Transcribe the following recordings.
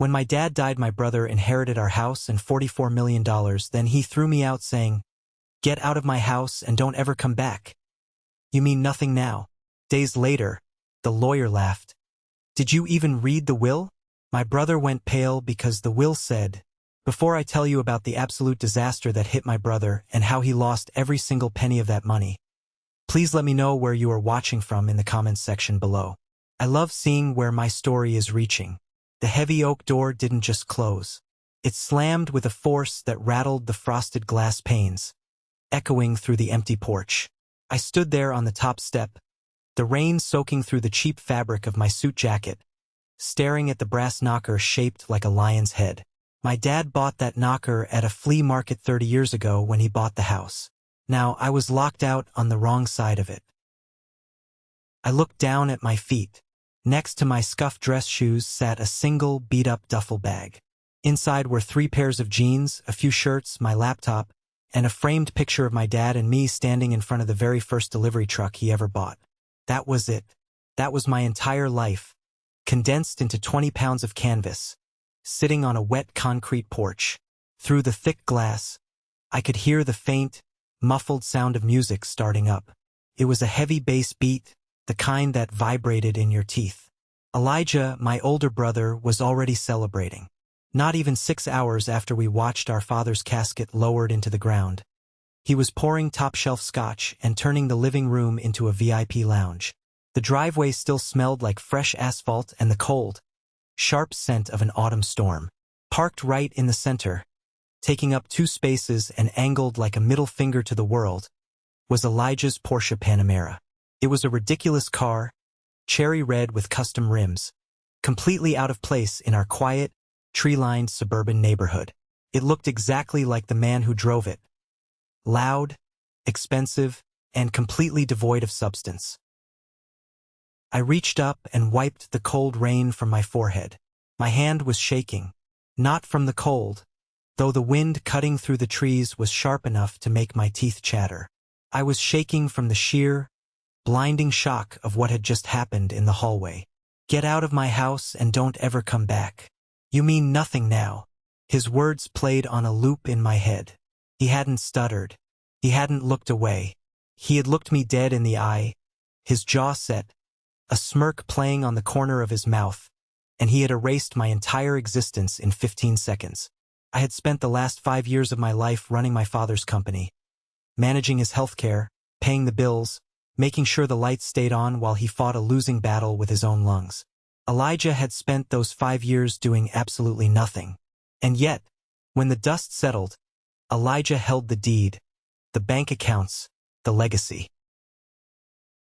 When my dad died, my brother inherited our house and $44 million. Then he threw me out saying, "Get out of my house and don't ever come back." "You mean nothing now?" Days later, the lawyer laughed. "Did you even read the will?" My brother went pale because the will said, "Before I tell you about the absolute disaster that hit my brother and how he lost every single penny of that money, please let me know where you are watching from in the comments section below. I love seeing where my story is reaching. The heavy oak door didn't just close. It slammed with a force that rattled the frosted glass panes, echoing through the empty porch. I stood there on the top step, the rain soaking through the cheap fabric of my suit jacket, staring at the brass knocker shaped like a lion's head. My dad bought that knocker at a flea market 30 years ago when he bought the house. Now I was locked out on the wrong side of it. I looked down at my feet. Next to my scuffed dress shoes sat a single beat-up duffel bag. Inside were 3 pairs of jeans, a few shirts, my laptop, and a framed picture of my dad and me standing in front of the very first delivery truck he ever bought. That was it. That was my entire life, condensed into 20 pounds of canvas, sitting on a wet concrete porch. Through the thick glass, I could hear the faint, muffled sound of music starting up. It was a heavy bass beat, the kind that vibrated in your teeth. Elijah, my older brother, was already celebrating. Not even 6 hours after we watched our father's casket lowered into the ground, he was pouring top-shelf scotch and turning the living room into a VIP lounge. The driveway still smelled like fresh asphalt and the cold, sharp scent of an autumn storm. Parked right in the center, taking up 2 spaces and angled like a middle finger to the world, was Elijah's Porsche Panamera. It was a ridiculous car, cherry red with custom rims, completely out of place in our quiet, tree-lined suburban neighborhood. It looked exactly like the man who drove it. Loud, expensive, and completely devoid of substance. I reached up and wiped the cold rain from my forehead. My hand was shaking, not from the cold, though the wind cutting through the trees was sharp enough to make my teeth chatter. I was shaking from the sheer, blinding shock of what had just happened in the hallway. "Get out of my house and don't ever come back. You mean nothing now." His words played on a loop in my head. He hadn't stuttered. He hadn't looked away. He had looked me dead in the eye, his jaw set, a smirk playing on the corner of his mouth, and he had erased my entire existence in 15 seconds. I had spent the last 5 years of my life running my father's company, managing his healthcare, paying the bills, making sure the lights stayed on while he fought a losing battle with his own lungs. Elijah had spent those 5 years doing absolutely nothing. And yet, when the dust settled, Elijah held the deed, the bank accounts, the legacy.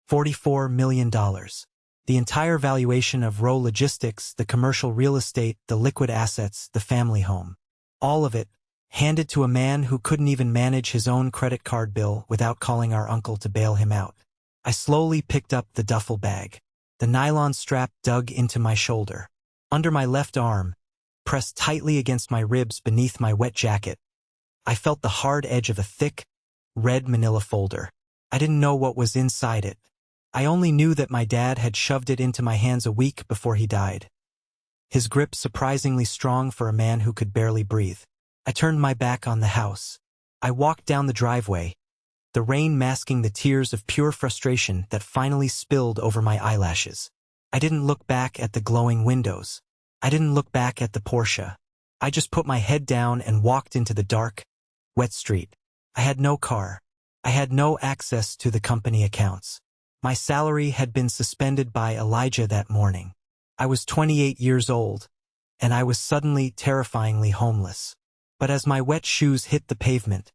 $44 million. The entire valuation of Rowe Logistics, the commercial real estate, the liquid assets, the family home. All of it, handed to a man who couldn't even manage his own credit card bill without calling our uncle to bail him out. I slowly picked up the duffel bag. The nylon strap dug into my shoulder. Under my left arm, pressed tightly against my ribs beneath my wet jacket, I felt the hard edge of a thick, red manila folder. I didn't know what was inside it. I only knew that my dad had shoved it into my hands a week before he died. His grip surprisingly strong for a man who could barely breathe. I turned my back on the house. I walked down the driveway, the rain masking the tears of pure frustration that finally spilled over my eyelashes. I didn't look back at the glowing windows. I didn't look back at the Porsche. I just put my head down and walked into the dark, wet street. I had no car. I had no access to the company accounts. My salary had been suspended by Elijah that morning. I was 28 years old, and I was suddenly terrifyingly homeless. But as my wet shoes hit the pavement,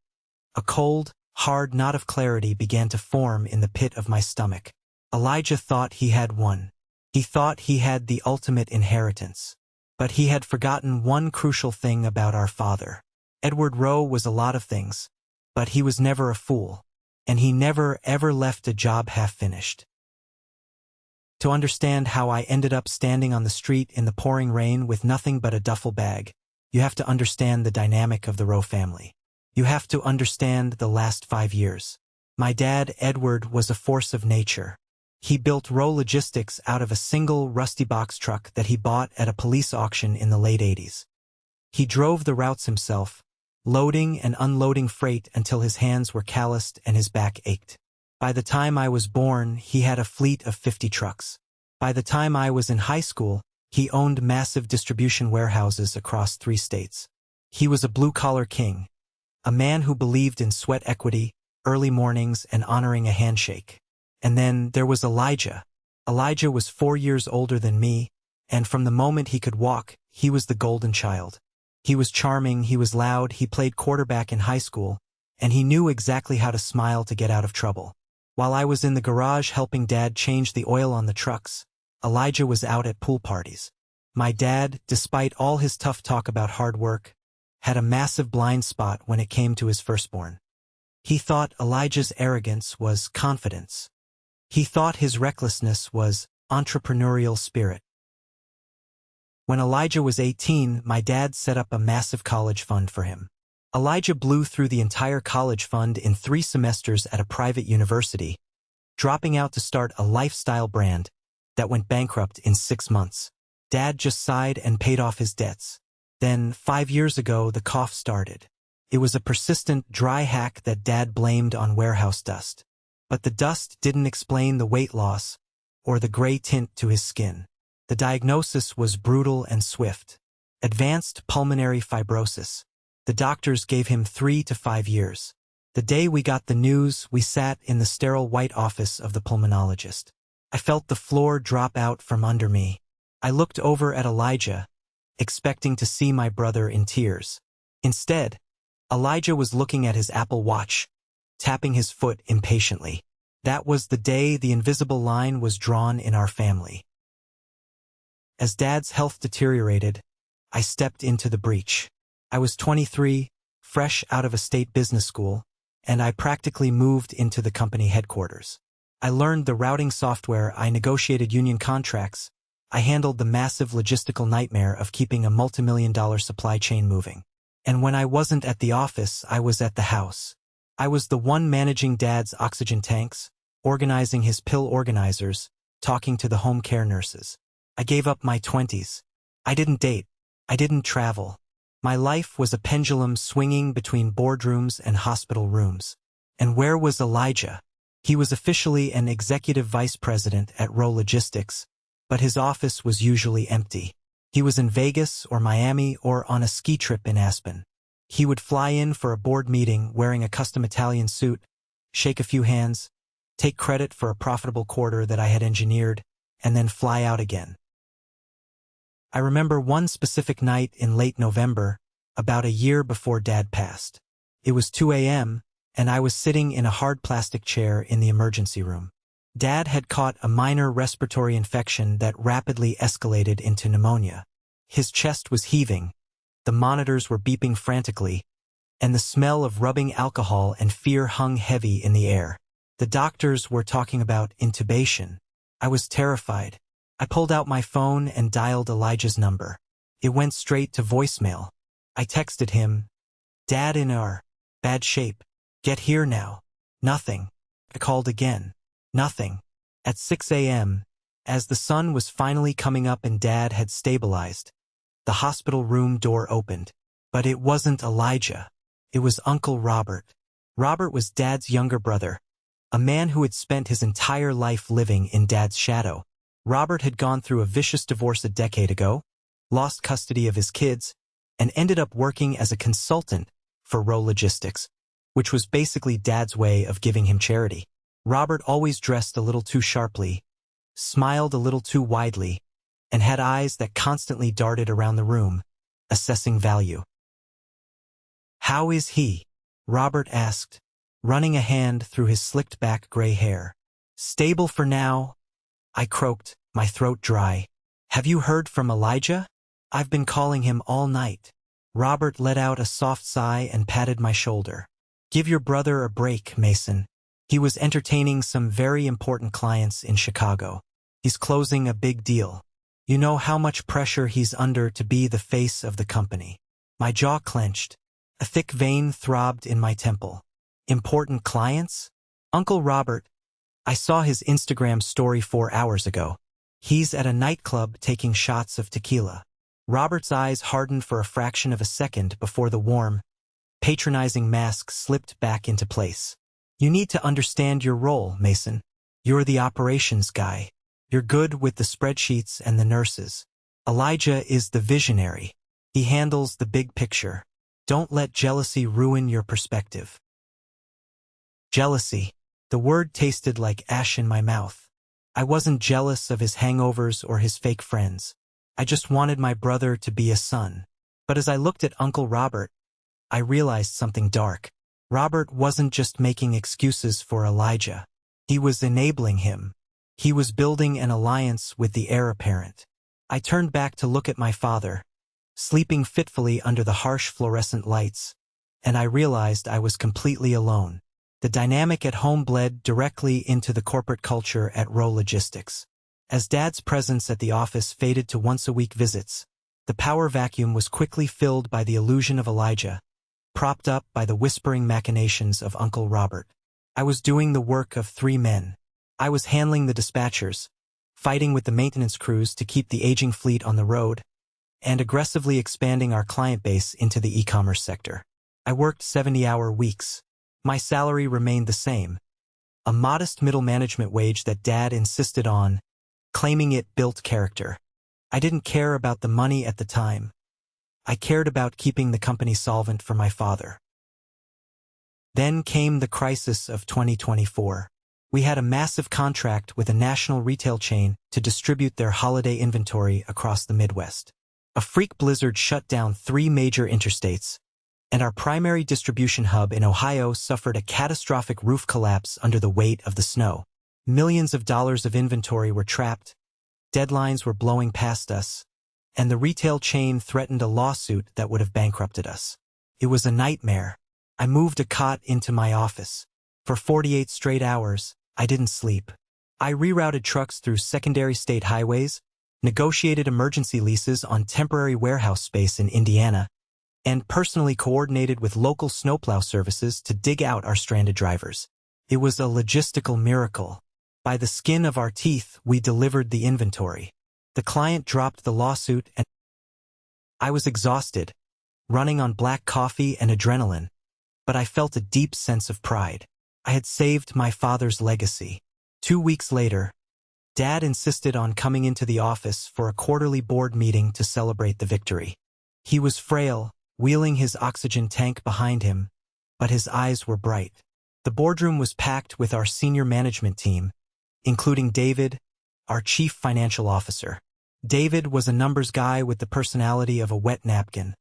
a cold, hard knot of clarity began to form in the pit of my stomach. Elijah thought he had won. He thought he had the ultimate inheritance. But he had forgotten one crucial thing about our father. Edward Rowe was a lot of things, but he was never a fool, and he never ever left a job half-finished. To understand how I ended up standing on the street in the pouring rain with nothing but a duffel bag, you have to understand the dynamic of the Rowe family. You have to understand the last 5 years. My dad, Edward, was a force of nature. He built Row Logistics out of a single rusty box truck that he bought at a police auction in the late 80s. He drove the routes himself, loading and unloading freight until his hands were calloused and his back ached. By the time I was born, he had a fleet of 50 trucks. By the time I was in high school, he owned massive distribution warehouses across 3 states. He was a blue-collar king, a man who believed in sweat equity, early mornings, and honoring a handshake. And then there was Elijah. Elijah was 4 years older than me, and from the moment he could walk, he was the golden child. He was charming, he was loud, he played quarterback in high school, and he knew exactly how to smile to get out of trouble. While I was in the garage helping Dad change the oil on the trucks, Elijah was out at pool parties. My dad, despite all his tough talk about hard work, had a massive blind spot when it came to his firstborn. He thought Elijah's arrogance was confidence. He thought his recklessness was entrepreneurial spirit. When Elijah was 18, my dad set up a massive college fund for him. Elijah blew through the entire college fund in 3 semesters at a private university, dropping out to start a lifestyle brand that went bankrupt in 6 months. Dad just sighed and paid off his debts. Then, 5 years ago, the cough started. It was a persistent, dry hack that Dad blamed on warehouse dust. But the dust didn't explain the weight loss or the gray tint to his skin. The diagnosis was brutal and swift. Advanced pulmonary fibrosis. The doctors gave him 3 to 5 years. The day we got the news, we sat in the sterile white office of the pulmonologist. I felt the floor drop out from under me. I looked over at Elijah, expecting to see my brother in tears. Instead, Elijah was looking at his Apple Watch, tapping his foot impatiently. That was the day the invisible line was drawn in our family. As Dad's health deteriorated, I stepped into the breach. I was 23, fresh out of a state business school, and I practically moved into the company headquarters. I learned the routing software, I negotiated union contracts, I handled the massive logistical nightmare of keeping a multimillion-dollar supply chain moving. And when I wasn't at the office, I was at the house. I was the one managing Dad's oxygen tanks, organizing his pill organizers, talking to the home care nurses. I gave up my 20s. I didn't date. I didn't travel. My life was a pendulum swinging between boardrooms and hospital rooms. And where was Elijah? He was officially an executive vice president at Row Logistics, but his office was usually empty. He was in Vegas or Miami or on a ski trip in Aspen. He would fly in for a board meeting wearing a custom Italian suit, shake a few hands, take credit for a profitable quarter that I had engineered, and then fly out again. I remember one specific night in late November, about a year before Dad passed. It was 2 a.m., and I was sitting in a hard plastic chair in the emergency room. Dad had caught a minor respiratory infection that rapidly escalated into pneumonia. His chest was heaving, the monitors were beeping frantically, and the smell of rubbing alcohol and fear hung heavy in the air. The doctors were talking about intubation. I was terrified. I pulled out my phone and dialed Elijah's number. It went straight to voicemail. I texted him, "Dad in bad shape. Get here now." Nothing. I called again. Nothing. At 6 a.m., as the sun was finally coming up and Dad had stabilized, the hospital room door opened. But it wasn't Elijah. It was Uncle Robert. Robert was Dad's younger brother, a man who had spent his entire life living in Dad's shadow. Robert had gone through a vicious divorce a decade ago, lost custody of his kids, and ended up working as a consultant for Row Logistics, which was basically Dad's way of giving him charity. Robert always dressed a little too sharply, smiled a little too widely, and had eyes that constantly darted around the room, assessing value. "How is he?" Robert asked, running a hand through his slicked-back gray hair. "Stable for now," I croaked, my throat dry. "Have you heard from Elijah? I've been calling him all night." Robert let out a soft sigh and patted my shoulder. "Give your brother a break, Mason. He was entertaining some very important clients in Chicago. He's closing a big deal. You know how much pressure he's under to be the face of the company." My jaw clenched. A thick vein throbbed in my temple. Important clients? Uncle Robert, I saw his Instagram story 4 hours ago. He's at a nightclub taking shots of tequila. Robert's eyes hardened for a fraction of a second before the warm, patronizing mask slipped back into place. You need to understand your role, Mason. You're the operations guy. You're good with the spreadsheets and the nurses. Elijah is the visionary. He handles the big picture. Don't let jealousy ruin your perspective. Jealousy. The word tasted like ash in my mouth. I wasn't jealous of his hangovers or his fake friends. I just wanted my brother to be a son. But as I looked at Uncle Robert, I realized something dark. Robert wasn't just making excuses for Elijah. He was enabling him. He was building an alliance with the heir apparent. I turned back to look at my father, sleeping fitfully under the harsh fluorescent lights, and I realized I was completely alone. The dynamic at home bled directly into the corporate culture at Rowe Logistics. As Dad's presence at the office faded to once-a-week visits, the power vacuum was quickly filled by the illusion of Elijah, propped up by the whispering machinations of Uncle Robert. I was doing the work of 3 men. I was handling the dispatchers, fighting with the maintenance crews to keep the aging fleet on the road, and aggressively expanding our client base into the e-commerce sector. I worked 70-hour weeks. My salary remained the same, a modest middle management wage that Dad insisted on, claiming it built character. I didn't care about the money at the time. I cared about keeping the company solvent for my father. Then came the crisis of 2024. We had a massive contract with a national retail chain to distribute their holiday inventory across the Midwest. A freak blizzard shut down 3 major interstates, and our primary distribution hub in Ohio suffered a catastrophic roof collapse under the weight of the snow. Millions of dollars of inventory were trapped, deadlines were blowing past us, and the retail chain threatened a lawsuit that would have bankrupted us. It was a nightmare. I moved a cot into my office. For 48 straight hours, I didn't sleep. I rerouted trucks through secondary state highways, negotiated emergency leases on temporary warehouse space in Indiana, and personally coordinated with local snowplow services to dig out our stranded drivers. It was a logistical miracle. By the skin of our teeth, we delivered the inventory. The client dropped the lawsuit and I was exhausted, running on black coffee and adrenaline, but I felt a deep sense of pride. I had saved my father's legacy. 2 weeks later, Dad insisted on coming into the office for a quarterly board meeting to celebrate the victory. He was frail, wheeling his oxygen tank behind him, but his eyes were bright. The boardroom was packed with our senior management team, including David, our chief financial officer. David was a numbers guy with the personality of a wet napkin,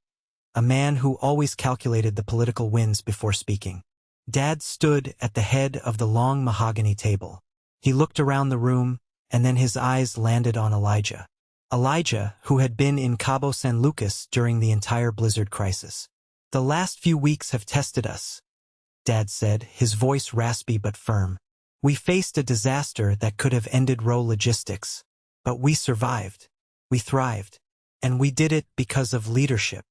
a man who always calculated the political wins before speaking. Dad stood at the head of the long mahogany table. He looked around the room, and then his eyes landed on Elijah. Elijah, who had been in Cabo San Lucas during the entire blizzard crisis. "The last few weeks have tested us," Dad said, his voice raspy but firm. "We faced a disaster that could have ended Rowe Logistics, but we survived. We thrived. And we did it because of leadership."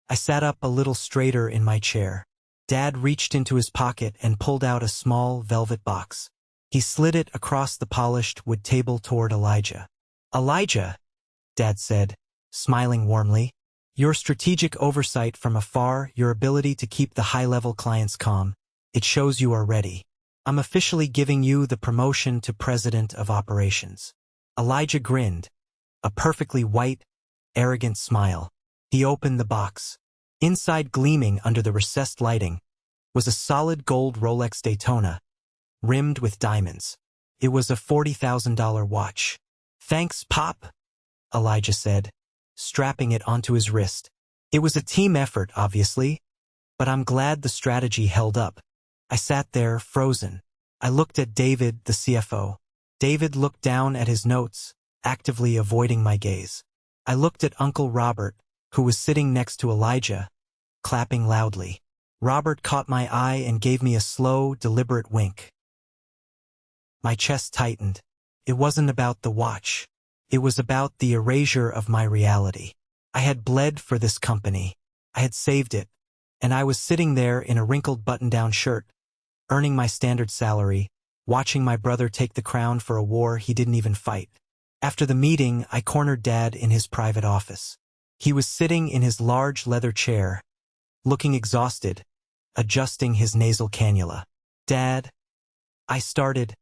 I sat up a little straighter in my chair. Dad reached into his pocket and pulled out a small velvet box. He slid it across the polished wood table toward Elijah. "Elijah," Dad said, smiling warmly, "your strategic oversight from afar, your ability to keep the high-level clients calm, it shows you are ready. I'm officially giving you the promotion to President of Operations." Elijah grinned, a perfectly white, arrogant smile. He opened the box. Inside, gleaming under the recessed lighting, was a solid gold Rolex Daytona, rimmed with diamonds. It was a $40,000 watch. "Thanks, Pop," Elijah said, strapping it onto his wrist. "It was a team effort, obviously, but I'm glad the strategy held up." I sat there, frozen. I looked at David, the CFO. David looked down at his notes, actively avoiding my gaze. I looked at Uncle Robert, who was sitting next to Elijah, clapping loudly. Robert caught my eye and gave me a slow, deliberate wink. My chest tightened. It wasn't about the watch. It was about the erasure of my reality. I had bled for this company. I had saved it. And I was sitting there in a wrinkled button-down shirt, earning my standard salary, watching my brother take the crown for a war he didn't even fight. After the meeting, I cornered Dad in his private office. He was sitting in his large leather chair, looking exhausted, adjusting his nasal cannula. "Dad," I started,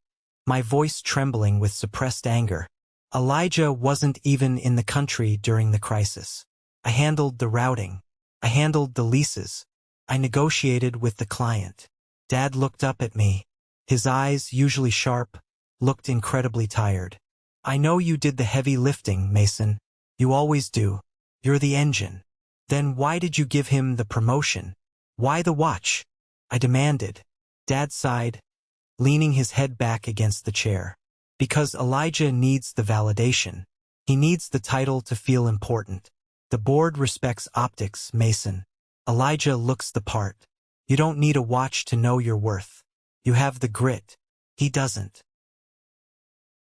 my voice trembling with suppressed anger. Elijah wasn't even in the country during the crisis. I handled the routing. I handled the leases. I negotiated with the client. Dad looked up at me. His eyes, usually sharp, looked incredibly tired. "I know you did the heavy lifting, Mason. You always do. You're the engine. Then why did you give him the promotion? Why the watch?" I demanded. Dad sighed, leaning his head back against the chair. "Because Elijah needs the validation. He needs the title to feel important. The board respects optics, Mason. Elijah looks the part. You don't need a watch to know your worth. You have the grit. He doesn't."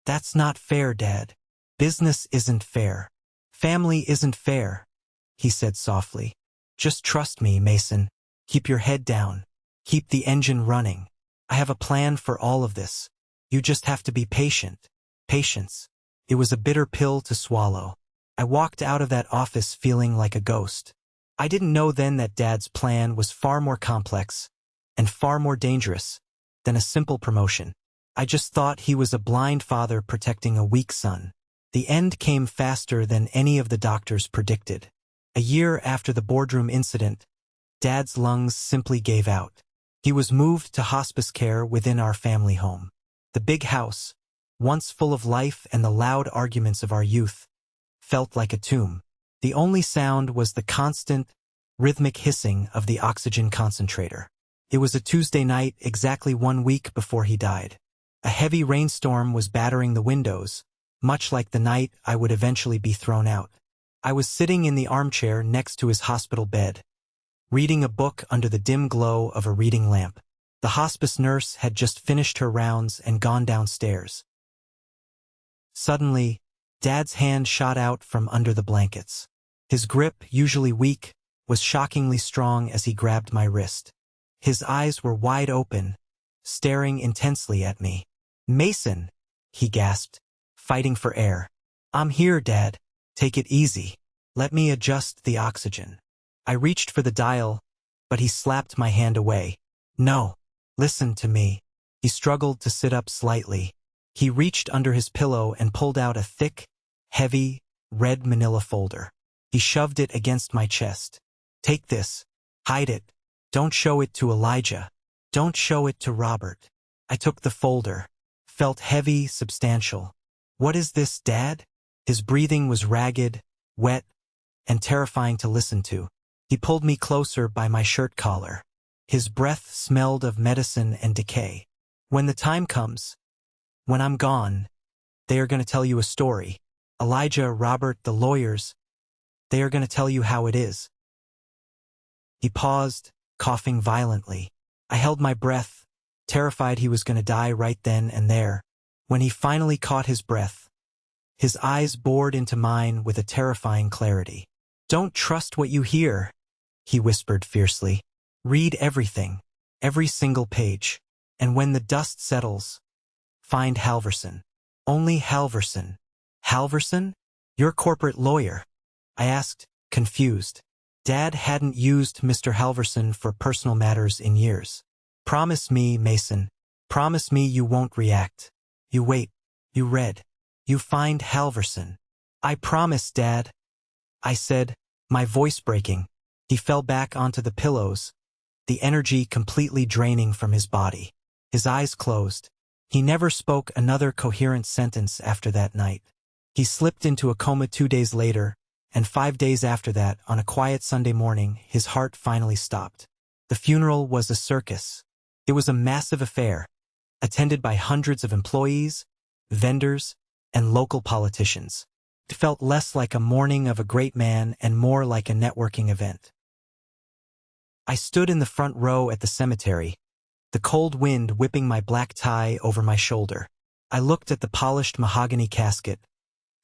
"That's not fair, Dad. Business isn't fair. Family isn't fair," he said softly. "Just trust me, Mason. Keep your head down. Keep the engine running. I have a plan for all of this. You just have to be patient." Patience. It was a bitter pill to swallow. I walked out of that office feeling like a ghost. I didn't know then that Dad's plan was far more complex and far more dangerous than a simple promotion. I just thought he was a blind father protecting a weak son. The end came faster than any of the doctors predicted. A year after the boardroom incident, Dad's lungs simply gave out. He was moved to hospice care within our family home. The big house, once full of life and the loud arguments of our youth, felt like a tomb. The only sound was the constant, rhythmic hissing of the oxygen concentrator. It was a Tuesday night, exactly 1 week before he died. A heavy rainstorm was battering the windows, much like the night I would eventually be thrown out. I was sitting in the armchair next to his hospital bed, reading a book under the dim glow of a reading lamp. The hospice nurse had just finished her rounds and gone downstairs. Suddenly, Dad's hand shot out from under the blankets. His grip, usually weak, was shockingly strong as he grabbed my wrist. His eyes were wide open, staring intensely at me. "Mason," he gasped, fighting for air. "I'm here, Dad. Take it easy. Let me adjust the oxygen." I reached for the dial, but he slapped my hand away. "No, listen to me." He struggled to sit up slightly. He reached under his pillow and pulled out a thick, heavy, red manila folder. He shoved it against my chest. "Take this. Hide it. Don't show it to Elijah. Don't show it to Robert." I took the folder. Felt heavy, substantial. "What is this, Dad?" His breathing was ragged, wet, and terrifying to listen to. He pulled me closer by my shirt collar. His breath smelled of medicine and decay. "When the time comes, when I'm gone, they are going to tell you a story. Elijah, Robert, the lawyers, they are going to tell you how it is." He paused, coughing violently. I held my breath, terrified he was going to die right then and there. When he finally caught his breath, his eyes bored into mine with a terrifying clarity. "Don't trust what you hear," he whispered fiercely. "Read everything, every single page. And when the dust settles, find Halverson. Only Halverson." "Halverson? Your corporate lawyer?" I asked, confused. Dad hadn't used Mr. Halverson for personal matters in years. "Promise me, Mason. Promise me you won't react. You wait. You read. You find Halverson." "I promise, Dad," I said, my voice breaking. He fell back onto the pillows, the energy completely draining from his body. His eyes closed. He never spoke another coherent sentence after that night. He slipped into a coma 2 days later, and 5 days after that, on a quiet Sunday morning, his heart finally stopped. The funeral was a circus. It was a massive affair, attended by hundreds of employees, vendors, and local politicians. It felt less like a mourning of a great man and more like a networking event. I stood in the front row at the cemetery, the cold wind whipping my black tie over my shoulder. I looked at the polished mahogany casket,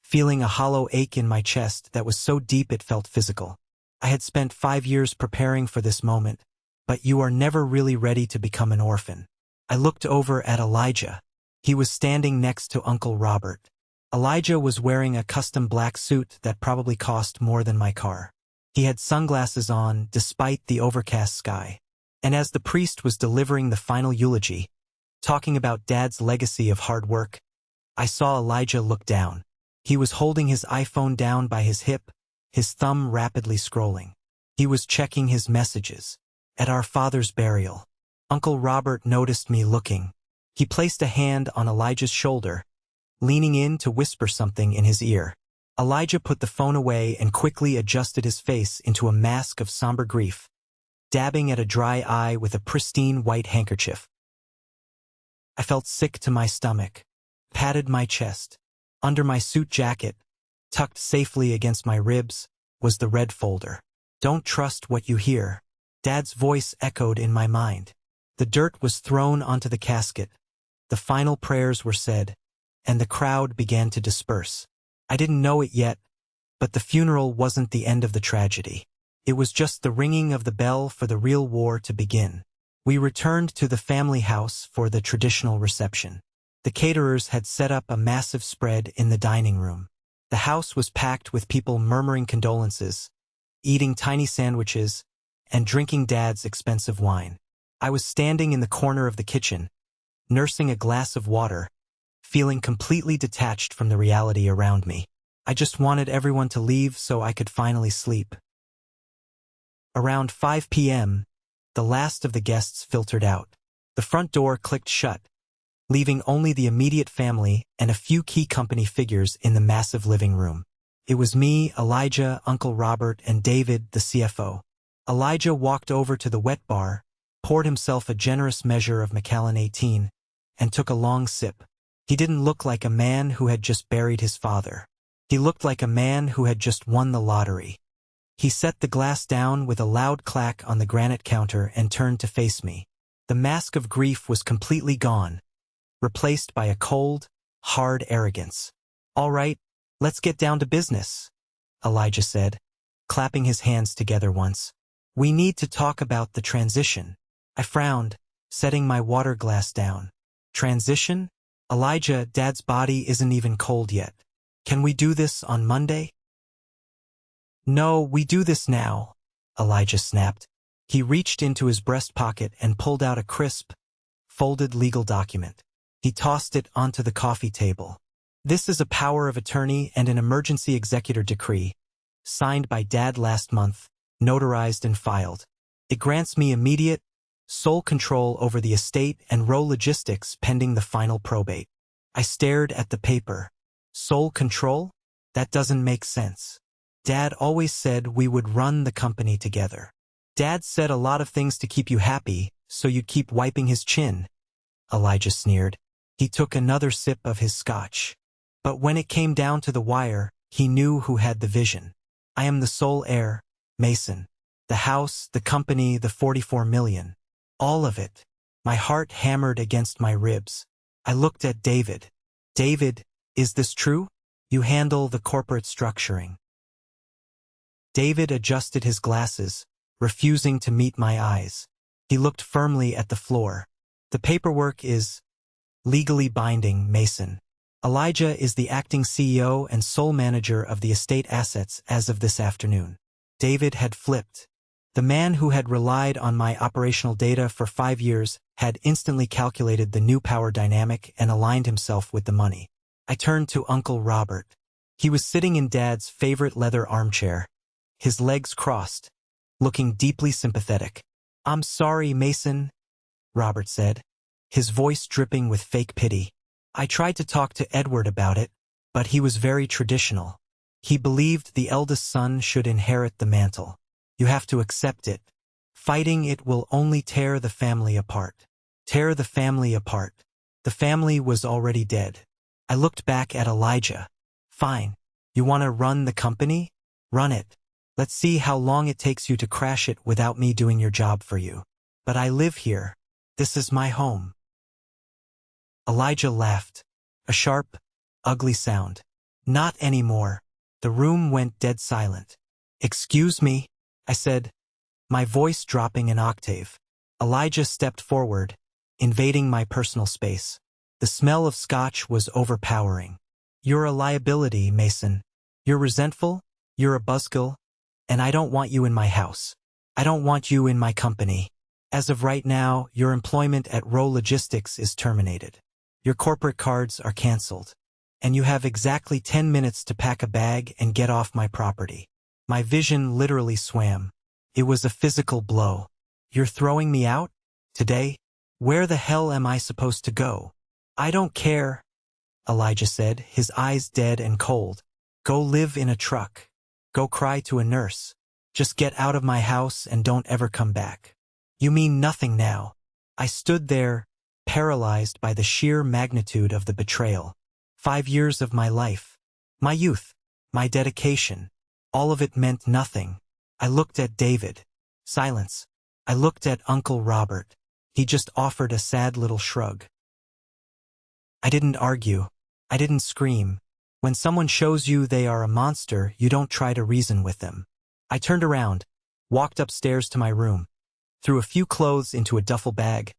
feeling a hollow ache in my chest that was so deep it felt physical. I had spent 5 years preparing for this moment, but you are never really ready to become an orphan. I looked over at Elijah. He was standing next to Uncle Robert. Elijah was wearing a custom black suit that probably cost more than my car. He had sunglasses on despite the overcast sky. And as the priest was delivering the final eulogy, talking about Dad's legacy of hard work, I saw Elijah look down. He was holding his iPhone down by his hip, his thumb rapidly scrolling. He was checking his messages. At our father's burial, Uncle Robert noticed me looking. He placed a hand on Elijah's shoulder, leaning in to whisper something in his ear. Elijah put the phone away and quickly adjusted his face into a mask of somber grief, dabbing at a dry eye with a pristine white handkerchief. I felt sick to my stomach, patted my chest. Under my suit jacket, tucked safely against my ribs, was the red folder. Don't trust what you hear. Dad's voice echoed in my mind. The dirt was thrown onto the casket. The final prayers were said, and the crowd began to disperse. I didn't know it yet, but the funeral wasn't the end of the tragedy. It was just the ringing of the bell for the real war to begin. We returned to the family house for the traditional reception. The caterers had set up a massive spread in the dining room. The house was packed with people murmuring condolences, eating tiny sandwiches, and drinking Dad's expensive wine. I was standing in the corner of the kitchen, nursing a glass of water, feeling completely detached from the reality around me. I just wanted everyone to leave so I could finally sleep. Around 5 p.m., the last of the guests filtered out. The front door clicked shut, leaving only the immediate family and a few key company figures in the massive living room. It was me, Elijah, Uncle Robert, and David, the CFO. Elijah walked over to the wet bar, poured himself a generous measure of Macallan 18, and took a long sip. He didn't look like a man who had just buried his father. He looked like a man who had just won the lottery. He set the glass down with a loud clack on the granite counter and turned to face me. The mask of grief was completely gone, replaced by a cold, hard arrogance. "All right, let's get down to business," Elijah said, clapping his hands together once. "We need to talk about the transition." I frowned, setting my water glass down. "Transition? Elijah, Dad's body isn't even cold yet. Can we do this on Monday?" "No, we do this now," Elijah snapped. He reached into his breast pocket and pulled out a crisp, folded legal document. He tossed it onto the coffee table. "This is a power of attorney and an emergency executor decree, signed by Dad last month, notarized and filed. It grants me immediate, sole control over the estate and row logistics pending the final probate." I stared at the paper. Sole control? That doesn't make sense. Dad always said we would run the company together. Dad said a lot of things to keep you happy, so you'd keep wiping his chin, Elijah sneered. He took another sip of his scotch. But when it came down to the wire, he knew who had the vision. I am the sole heir, Mason. The house, the company, the 44 million. All of it. My heart hammered against my ribs. I looked at David. "David, is this true? You handle the corporate structuring." David adjusted his glasses, refusing to meet my eyes. He looked firmly at the floor. "The paperwork is legally binding, Mason. Elijah is the acting CEO and sole manager of the estate assets as of this afternoon." David had flipped. The man who had relied on my operational data for 5 years had instantly calculated the new power dynamic and aligned himself with the money. I turned to Uncle Robert. He was sitting in Dad's favorite leather armchair, his legs crossed, looking deeply sympathetic. "I'm sorry, Mason," Robert said, his voice dripping with fake pity. "I tried to talk to Edward about it, but he was very traditional. He believed the eldest son should inherit the mantle. You have to accept it. Fighting it will only tear the family apart." Tear the family apart. The family was already dead. I looked back at Elijah. "Fine. You want to run the company? Run it. Let's see how long it takes you to crash it without me doing your job for you. But I live here. This is my home." Elijah laughed. A sharp, ugly sound. "Not anymore." The room went dead silent. "Excuse me," I said, my voice dropping an octave. Elijah stepped forward, invading my personal space. The smell of scotch was overpowering. "You're a liability, Mason. You're resentful, you're a buzzkill, and I don't want you in my house. I don't want you in my company. As of right now, your employment at Rowe Logistics is terminated. Your corporate cards are canceled. And you have exactly 10 minutes to pack a bag and get off my property." My vision literally swam. It was a physical blow. "You're throwing me out? Today? Where the hell am I supposed to go?" "I don't care," Elijah said, his eyes dead and cold. "Go live in a truck. Go cry to a nurse. Just get out of my house and don't ever come back." "You mean nothing now." I stood there, paralyzed by the sheer magnitude of the betrayal. 5 years of my life, my youth, my dedication, all of it meant nothing. I looked at David. Silence. I looked at Uncle Robert. He just offered a sad little shrug. I didn't argue. I didn't scream. When someone shows you they are a monster, you don't try to reason with them. I turned around, walked upstairs to my room, threw a few clothes into a duffel bag,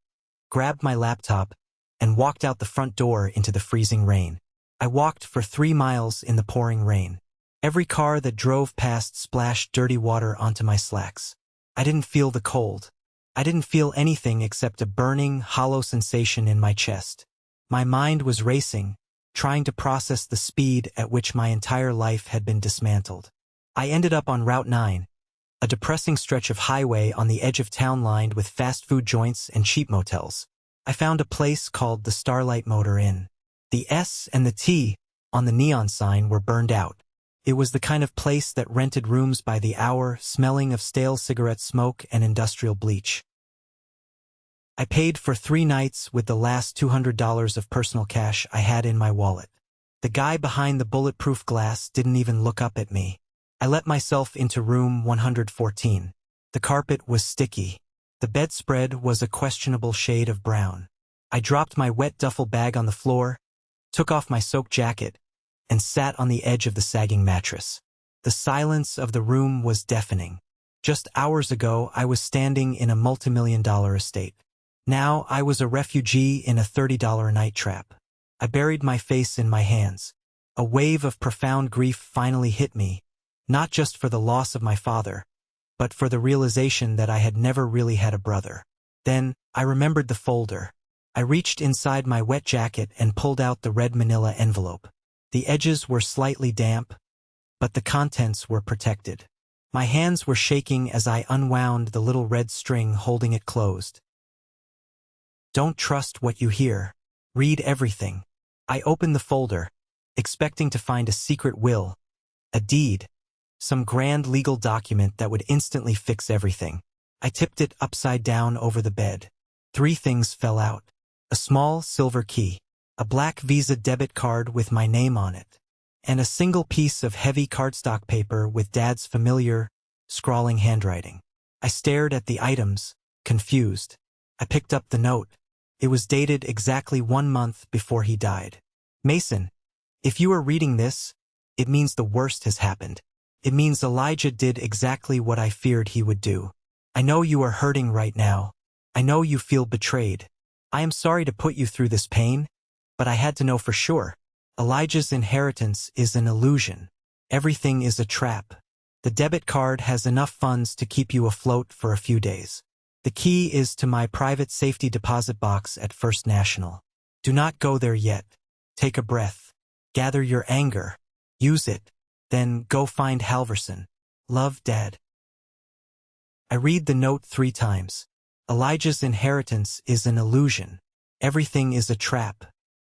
grabbed my laptop, and walked out the front door into the freezing rain. I walked for 3 miles in the pouring rain. Every car that drove past splashed dirty water onto my slacks. I didn't feel the cold. I didn't feel anything except a burning, hollow sensation in my chest. My mind was racing, trying to process the speed at which my entire life had been dismantled. I ended up on Route 9, a depressing stretch of highway on the edge of town lined with fast food joints and cheap motels. I found a place called the Starlight Motor Inn. The S and the T on the neon sign were burned out. It was the kind of place that rented rooms by the hour, smelling of stale cigarette smoke and industrial bleach. I paid for 3 nights with the last $200 of personal cash I had in my wallet. The guy behind the bulletproof glass didn't even look up at me. I let myself into room 114. The carpet was sticky. The bedspread was a questionable shade of brown. I dropped my wet duffel bag on the floor, took off my soaked jacket, and sat on the edge of the sagging mattress. The silence of the room was deafening. Just hours ago, I was standing in a multimillion-dollar estate. Now I was a refugee in a $30 night trap. I buried my face in my hands. A wave of profound grief finally hit me, not just for the loss of my father, but for the realization that I had never really had a brother. Then, I remembered the folder. I reached inside my wet jacket and pulled out the red manila envelope. The edges were slightly damp, but the contents were protected. My hands were shaking as I unwound the little red string holding it closed. Don't trust what you hear. Read everything. I opened the folder, expecting to find a secret will, a deed, some grand legal document that would instantly fix everything. I tipped it upside down over the bed. 3 things fell out. A small silver key, a black Visa debit card with my name on it, and a single piece of heavy cardstock paper with Dad's familiar, scrawling handwriting. I stared at the items, confused. I picked up the note. It was dated exactly 1 month before he died. "Mason, if you are reading this, it means the worst has happened. It means Elijah did exactly what I feared he would do. I know you are hurting right now. I know you feel betrayed. I am sorry to put you through this pain, but I had to know for sure. Elijah's inheritance is an illusion. Everything is a trap. The debit card has enough funds to keep you afloat for a few days. The key is to my private safety deposit box at First National. Do not go there yet. Take a breath. Gather your anger. Use it. Then go find Halverson. Love, Dad." I read the note 3 times. Elijah's inheritance is an illusion. Everything is a trap.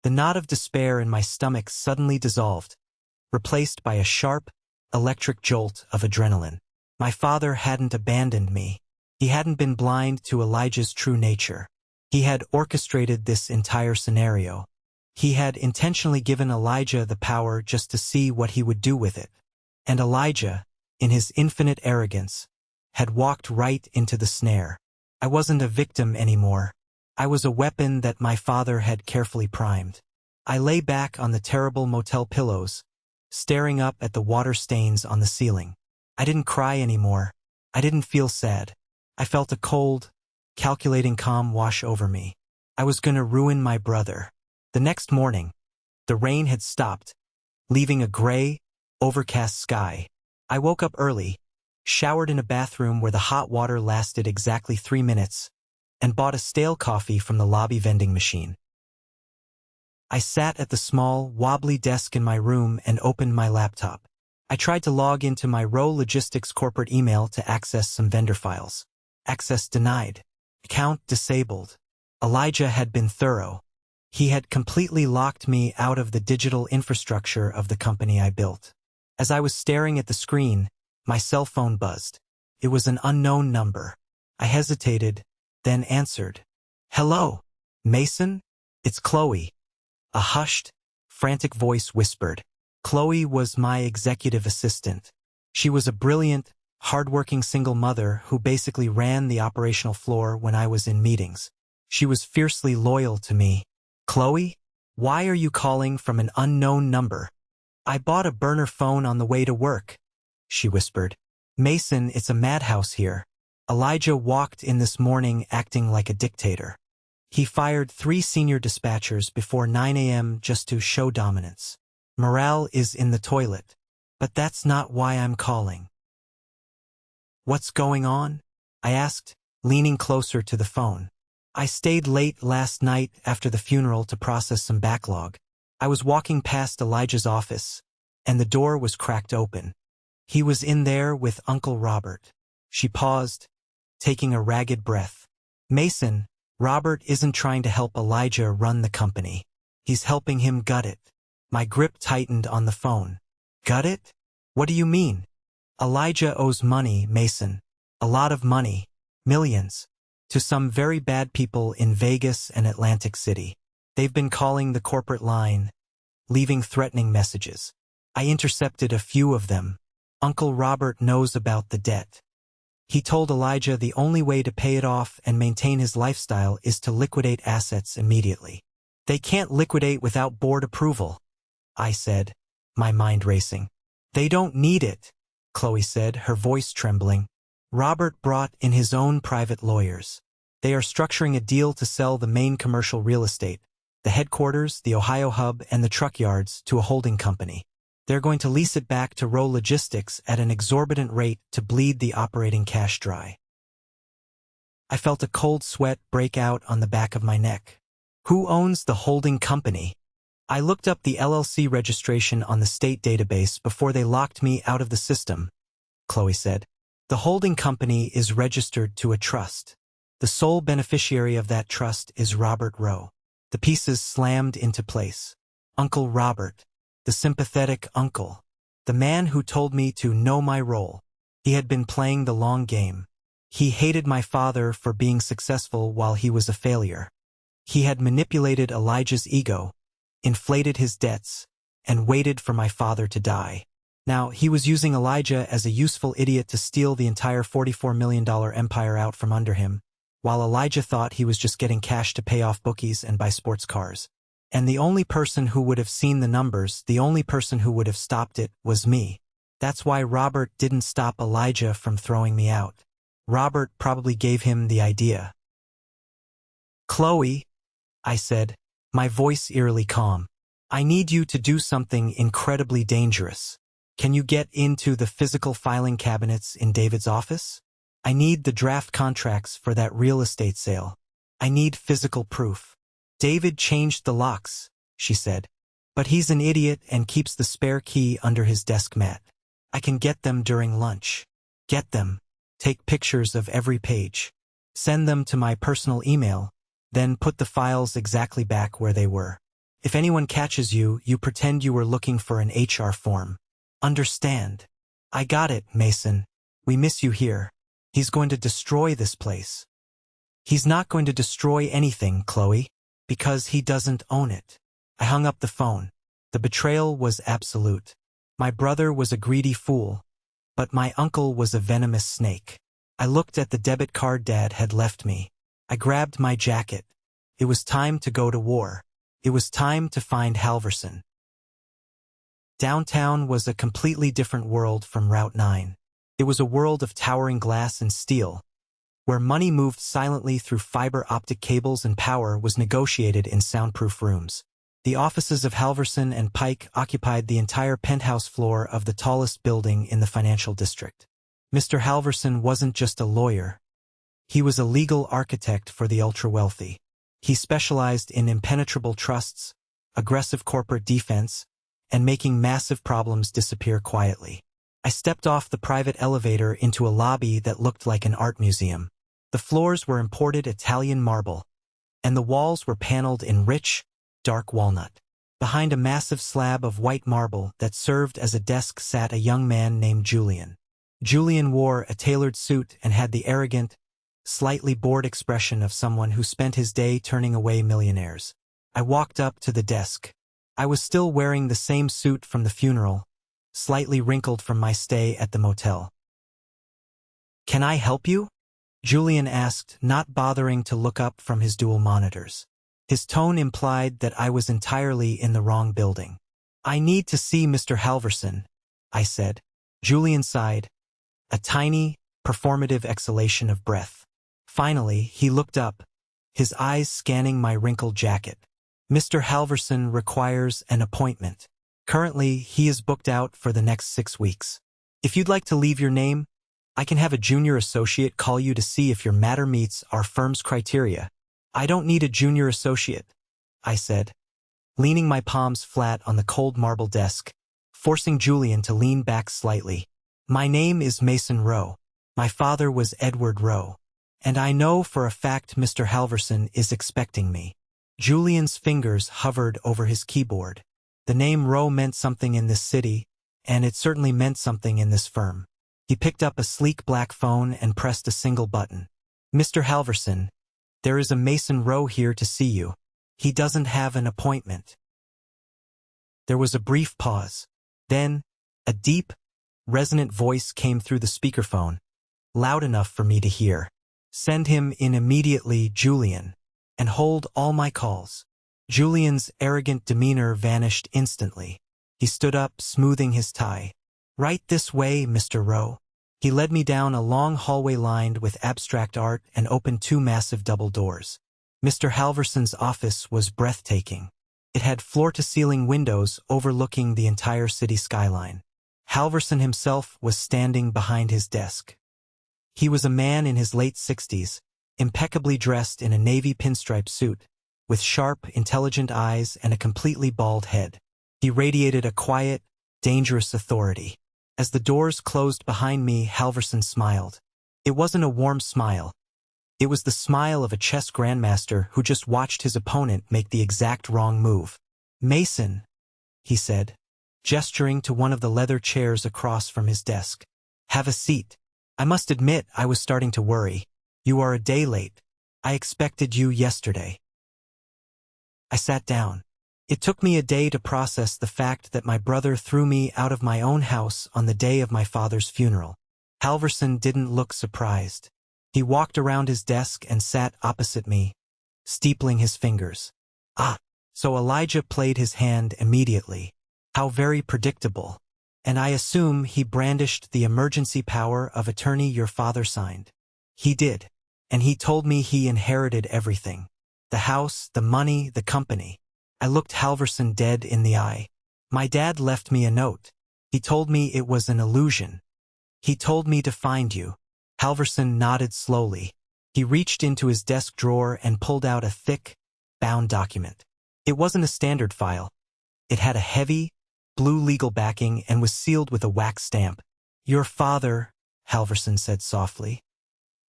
The knot of despair in my stomach suddenly dissolved, replaced by a sharp, electric jolt of adrenaline. My father hadn't abandoned me. He hadn't been blind to Elijah's true nature. He had orchestrated this entire scenario. He had intentionally given Elijah the power just to see what he would do with it. And Elijah, in his infinite arrogance, had walked right into the snare. I wasn't a victim anymore. I was a weapon that my father had carefully primed. I lay back on the terrible motel pillows, staring up at the water stains on the ceiling. I didn't cry anymore. I didn't feel sad. I felt a cold, calculating calm wash over me. I was going to ruin my brother. The next morning, the rain had stopped, leaving a gray, overcast sky. I woke up early, showered in a bathroom where the hot water lasted exactly 3 minutes, and bought a stale coffee from the lobby vending machine. I sat at the small, wobbly desk in my room and opened my laptop. I tried to log into my Row Logistics corporate email to access some vendor files. Access denied. Account disabled. Elijah had been thorough. He had completely locked me out of the digital infrastructure of the company I built. As I was staring at the screen, my cell phone buzzed. It was an unknown number. I hesitated, then answered. "Hello, Mason? It's Chloe." A hushed, frantic voice whispered. Chloe was my executive assistant. She was a brilliant, hardworking single mother who basically ran the operational floor when I was in meetings. She was fiercely loyal to me. "Chloe, why are you calling from an unknown number?" "I bought a burner phone on the way to work," she whispered. "Mason, it's a madhouse here. Elijah walked in this morning acting like a dictator. He fired 3 senior dispatchers before 9 a.m. just to show dominance. Morale is in the toilet. But that's not why I'm calling." "What's going on?" I asked, leaning closer to the phone. "I stayed late last night after the funeral to process some backlog. I was walking past Elijah's office, and the door was cracked open. He was in there with Uncle Robert." She paused, taking a ragged breath. "Mason, Robert isn't trying to help Elijah run the company. He's helping him gut it." My grip tightened on the phone. "Gut it? What do you mean?" "Elijah owes money, Mason. A lot of money. Millions. To some very bad people in Vegas and Atlantic City. They've been calling the corporate line, leaving threatening messages. I intercepted a few of them. Uncle Robert knows about the debt. He told Elijah the only way to pay it off and maintain his lifestyle is to liquidate assets immediately. They can't liquidate without board approval," I said, my mind racing. "They don't need it," Chloe said, her voice trembling. "Robert brought in his own private lawyers. They are structuring a deal to sell the main commercial real estate, the headquarters, the Ohio hub, and the truck yards to a holding company. They're going to lease it back to Row Logistics at an exorbitant rate to bleed the operating cash dry." I felt a cold sweat break out on the back of my neck. Who owns the holding company? I looked up the LLC registration on the state database before they locked me out of the system, Chloe said. "The holding company is registered to a trust. The sole beneficiary of that trust is Robert Rowe." The pieces slammed into place. Uncle Robert. The sympathetic uncle. The man who told me to know my role. He had been playing the long game. He hated my father for being successful while he was a failure. He had manipulated Elijah's ego, inflated his debts, and waited for my father to die. Now, he was using Elijah as a useful idiot to steal the entire $44 million empire out from under him, while Elijah thought he was just getting cash to pay off bookies and buy sports cars. And the only person who would have seen the numbers, the only person who would have stopped it, was me. That's why Robert didn't stop Elijah from throwing me out. Robert probably gave him the idea. "Chloe," I said, my voice eerily calm, "I need you to do something incredibly dangerous. Can you get into the physical filing cabinets in David's office? I need the draft contracts for that real estate sale. I need physical proof." "David changed the locks," she said. "But he's an idiot and keeps the spare key under his desk mat. I can get them during lunch. Get them. Take pictures of every page. Send them to my personal email, then put the files exactly back where they were. If anyone catches you, you pretend you were looking for an HR form. Understand?" "I got it, Mason. We miss you here. He's going to destroy this place." "He's not going to destroy anything, Chloe. Because he doesn't own it." I hung up the phone. The betrayal was absolute. My brother was a greedy fool, but my uncle was a venomous snake. I looked at the debit card Dad had left me. I grabbed my jacket. It was time to go to war. It was time to find Halverson. Downtown was a completely different world from Route 9. It was a world of towering glass and steel, where money moved silently through fiber optic cables and power was negotiated in soundproof rooms. The offices of Halverson and Pike occupied the entire penthouse floor of the tallest building in the financial district. Mr. Halverson wasn't just a lawyer. He was a legal architect for the ultra-wealthy. He specialized in impenetrable trusts, aggressive corporate defense, and making massive problems disappear quietly. I stepped off the private elevator into a lobby that looked like an art museum. The floors were imported Italian marble, and the walls were paneled in rich, dark walnut. Behind a massive slab of white marble that served as a desk sat a young man named Julian. Julian wore a tailored suit and had the arrogant, slightly bored expression of someone who spent his day turning away millionaires. I walked up to the desk. I was still wearing the same suit from the funeral, slightly wrinkled from my stay at the motel. "Can I help you?" Julian asked, not bothering to look up from his dual monitors. His tone implied that I was entirely in the wrong building. "I need to see Mr. Halverson," I said. Julian sighed, a tiny, performative exhalation of breath. Finally, he looked up, his eyes scanning my wrinkled jacket. "Mr. Halverson requires an appointment. Currently, he is booked out for the next 6 weeks. If you'd like to leave your name, I can have a junior associate call you to see if your matter meets our firm's criteria." "I don't need a junior associate," I said, leaning my palms flat on the cold marble desk, forcing Julian to lean back slightly. "My name is Mason Rowe. My father was Edward Rowe. And I know for a fact Mr. Halverson is expecting me." Julian's fingers hovered over his keyboard. The name Rowe meant something in this city, and it certainly meant something in this firm. He picked up a sleek black phone and pressed a single button. "Mr. Halverson, there is a Mason Rowe here to see you. He doesn't have an appointment." There was a brief pause. Then, a deep, resonant voice came through the speakerphone, loud enough for me to hear. "Send him in immediately, Julian, and hold all my calls." Julian's arrogant demeanor vanished instantly. He stood up, smoothing his tie. "Right this way, Mr. Rowe." He led me down a long hallway lined with abstract art and opened 2 massive double doors. Mr. Halverson's office was breathtaking. It had floor-to-ceiling windows overlooking the entire city skyline. Halverson himself was standing behind his desk. He was a man in his late 60s, impeccably dressed in a navy pinstripe suit, with sharp, intelligent eyes and a completely bald head. He radiated a quiet, dangerous authority. As the doors closed behind me, Halverson smiled. It wasn't a warm smile. It was the smile of a chess grandmaster who just watched his opponent make the exact wrong move. "Mason," he said, gesturing to one of the leather chairs across from his desk. "Have a seat. I must admit I was starting to worry. You are a day late. I expected you yesterday." I sat down. It took me a day to process the fact that my brother threw me out of my own house on the day of my father's funeral. Halverson didn't look surprised. He walked around his desk and sat opposite me, steepling his fingers. "Ah, so Elijah played his hand immediately. How very predictable. And I assume he brandished the emergency power of attorney your father signed." "He did. And he told me he inherited everything. The house, the money, the company." I looked Halverson dead in the eye. "My dad left me a note. He told me it was an illusion. He told me to find you." Halverson nodded slowly. He reached into his desk drawer and pulled out a thick, bound document. It wasn't a standard file. It had a heavy, blue legal backing and was sealed with a wax stamp. "Your father," Halverson said softly,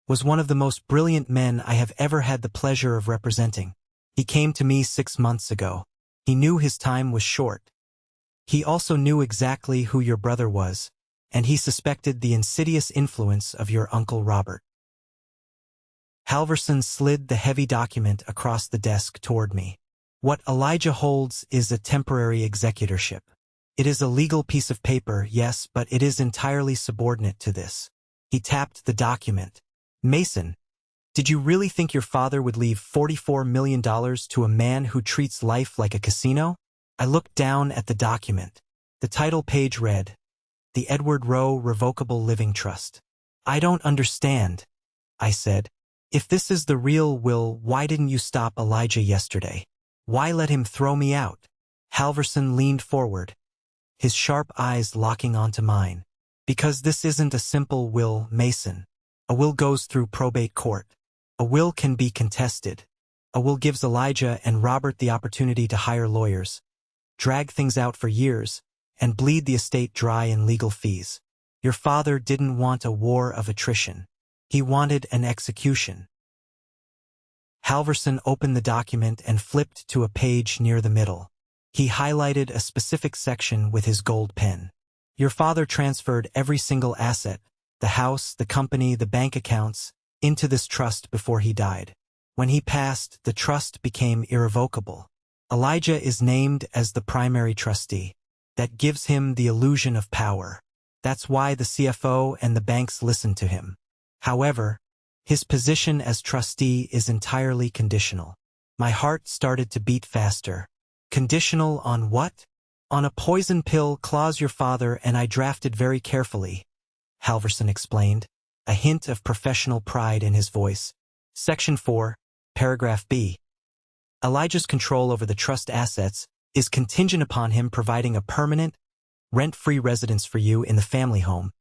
"was one of the most brilliant men I have ever had the pleasure of representing. He came to me 6 months ago. He knew his time was short. He also knew exactly who your brother was, and he suspected the insidious influence of your Uncle Robert." Halverson slid the heavy document across the desk toward me. "What Elijah holds is a temporary executorship. It is a legal piece of paper, yes, but it is entirely subordinate to this." He tapped the document. "Mason, did you really think your father would leave $44 million to a man who treats life like a casino?" I looked down at the document. The title page read, "The Edward Rowe Revocable Living Trust." "I don't understand," I said. "If this is the real will, why didn't you stop Elijah yesterday? Why let him throw me out? Halverson leaned forward, his sharp eyes locking onto mine. Because this isn't a simple will, Mason. A will goes through probate court. A will can be contested. A will gives Elijah and Robert the opportunity to hire lawyers, drag things out for years, and bleed the estate dry in legal fees. Your father didn't want a war of attrition. He wanted an execution. Halverson opened the document and flipped to a page near the middle. He highlighted a specific section with his gold pen. Your father transferred every single asset, the house, the company, the bank accounts, into this trust before he died. When he passed, the trust became irrevocable. Elijah is named as the primary trustee. That gives him the illusion of power. That's why the CFO and the banks listen to him. However, his position as trustee is entirely conditional. My heart started to beat faster. Conditional on what? On a poison pill clause your father and I drafted very carefully, Halverson explained, a hint of professional pride in his voice. Section 4, Paragraph B. Elijah's control over the trust assets is contingent upon him providing a permanent, rent-free residence for you in the family home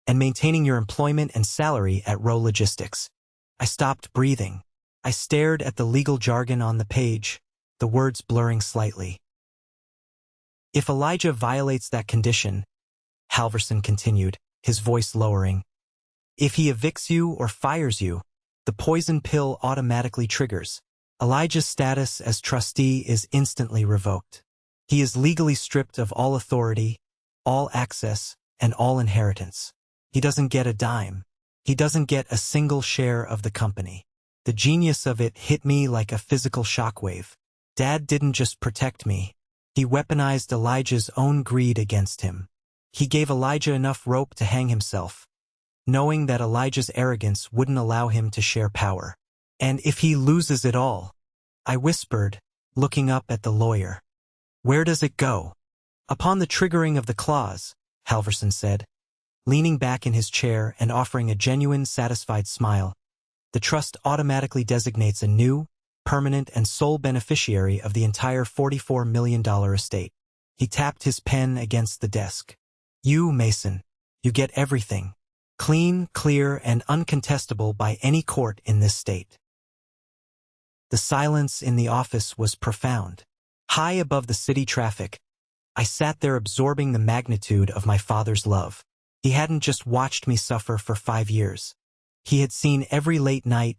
and maintaining your employment and salary at Rowe Logistics. I stopped breathing. I stared at the legal jargon on the page, the words blurring slightly. If Elijah violates that condition, Halverson continued, his voice lowering, if he evicts you or fires you, the poison pill automatically triggers. Elijah's status as trustee is instantly revoked. He is legally stripped of all authority, all access, and all inheritance. He doesn't get a dime. He doesn't get a single share of the company. The genius of it hit me like a physical shockwave. Dad didn't just protect me. He weaponized Elijah's own greed against him. He gave Elijah enough rope to hang himself, knowing that Elijah's arrogance wouldn't allow him to share power. And if he loses it all, I whispered, looking up at the lawyer. Where does it go? Upon the triggering of the clause, Halverson said, leaning back in his chair and offering a genuine, satisfied smile, the trust automatically designates a new, permanent and sole beneficiary of the entire $44 million estate. He tapped his pen against the desk. You, Mason, you get everything. Clean, clear, and uncontestable by any court in this state. The silence in the office was profound. High above the city traffic, I sat there absorbing the magnitude of my father's love. He hadn't just watched me suffer for 5 years. He had seen every late night,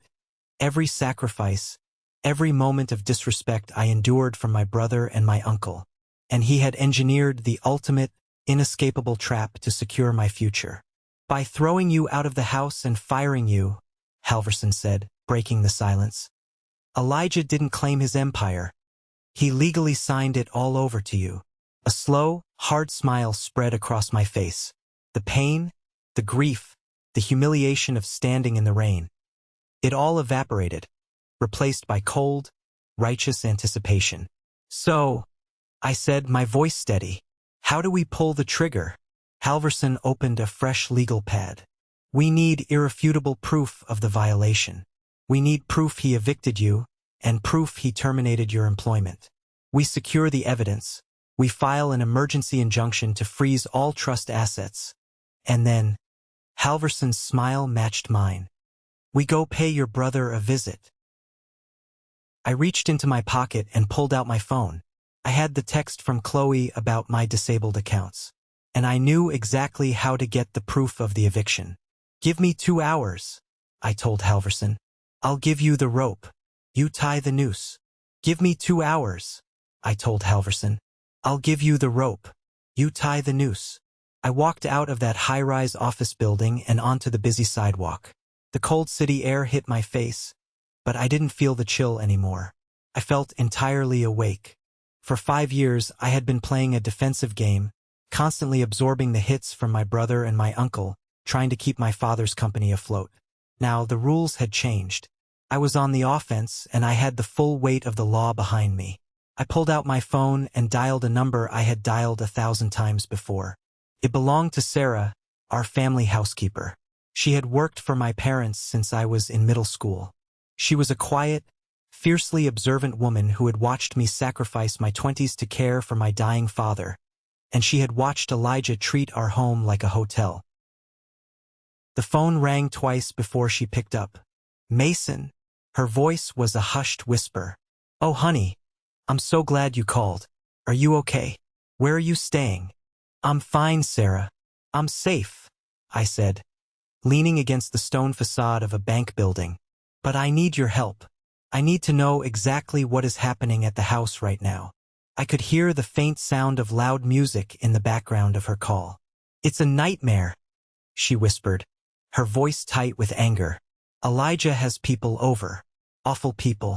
every sacrifice, every moment of disrespect I endured from my brother and my uncle, and he had engineered the ultimate, inescapable trap to secure my future. By throwing you out of the house and firing you, Halverson said, breaking the silence. Elijah didn't claim his empire. He legally signed it all over to you. A slow, hard smile spread across my face. The pain, the grief, the humiliation of standing in the rain. It all evaporated, replaced by cold, righteous anticipation. So, I said, my voice steady, how do we pull the trigger? Halverson opened a fresh legal pad. We need irrefutable proof of the violation. We need proof he evicted you, and proof he terminated your employment. We secure the evidence. We file an emergency injunction to freeze all trust assets. And then, Halverson's smile matched mine. We go pay your brother a visit. I reached into my pocket and pulled out my phone. I had the text from Chloe about my disabled accounts. And I knew exactly how to get the proof of the eviction. Give me 2 hours, I told Halverson. I'll give you the rope. You tie the noose. Give me 2 hours, I told Halverson. I'll give you the rope. You tie the noose. I walked out of that high-rise office building and onto the busy sidewalk. The cold city air hit my face, but I didn't feel the chill anymore. I felt entirely awake. For 5 years, I had been playing a defensive game, constantly absorbing the hits from my brother and my uncle, trying to keep my father's company afloat. Now, the rules had changed. I was on the offense, and I had the full weight of the law behind me. I pulled out my phone and dialed a number I had dialed 1,000 times before. It belonged to Sarah, our family housekeeper. She had worked for my parents since I was in middle school. She was a quiet, fiercely observant woman who had watched me sacrifice my 20s to care for my dying father, and she had watched Elijah treat our home like a hotel. The phone rang twice before she picked up. "Mason." Her voice was a hushed whisper. "Oh, honey. I'm so glad you called. Are you okay? Where are you staying?" "I'm fine, Sarah. I'm safe," I said, leaning against the stone facade of a bank building. "But I need your help. I need to know exactly what is happening at the house right now." I could hear the faint sound of loud music in the background of her call. "It's a nightmare," she whispered, her voice tight with anger. "Elijah has people over. Awful people.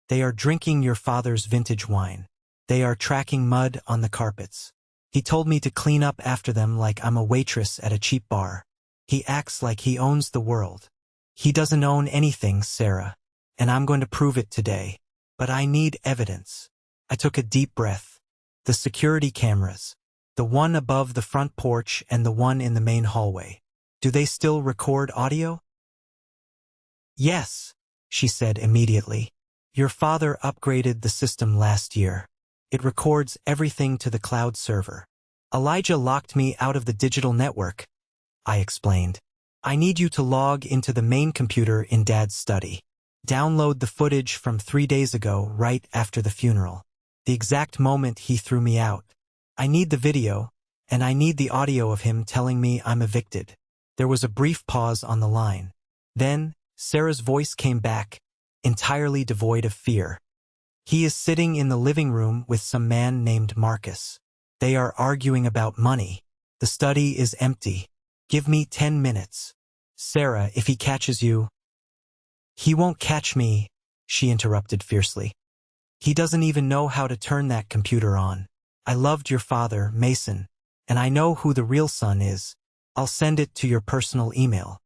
They are drinking your father's vintage wine. They are tracking mud on the carpets. He told me to clean up after them like I'm a waitress at a cheap bar. He acts like he owns the world. He doesn't own anything, Sarah, and I'm going to prove it today. But I need evidence." I took a deep breath. The security cameras, the one above the front porch and the one in the main hallway. Do they still record audio? "Yes," she said immediately. "Your father upgraded the system last year. It records everything to the cloud server." "Elijah locked me out of the digital network," I explained. "I need you to log into the main computer in Dad's study. Download the footage from 3 days ago, right after the funeral. The exact moment he threw me out. I need the video, and I need the audio of him telling me I'm evicted." There was a brief pause on the line. Then, Sarah's voice came back, entirely devoid of fear. "He is sitting in the living room with some man named Marcus. They are arguing about money. The study is empty. Give me 10 minutes. Sarah, if he catches you—" "He won't catch me," she interrupted fiercely. "He doesn't even know how to turn that computer on. I loved your father, Mason, and I know who the real son is. I'll send it to your personal email."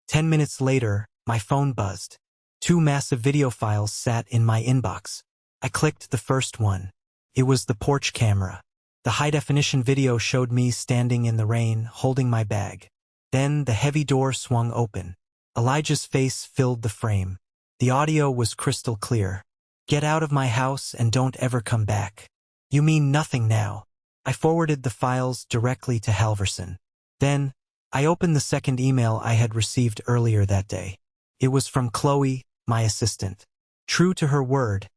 10 minutes later, my phone buzzed. 2 massive video files sat in my inbox. I clicked the first one. It was the porch camera. The high-definition video showed me standing in the rain, holding my bag. Then the heavy door swung open. Elijah's face filled the frame. The audio was crystal clear. "Get out of my house and don't ever come back. You mean nothing now." I forwarded the files directly to Halverson. Then, I opened the second email I had received earlier that day. It was from Chloe, my assistant. True to her word,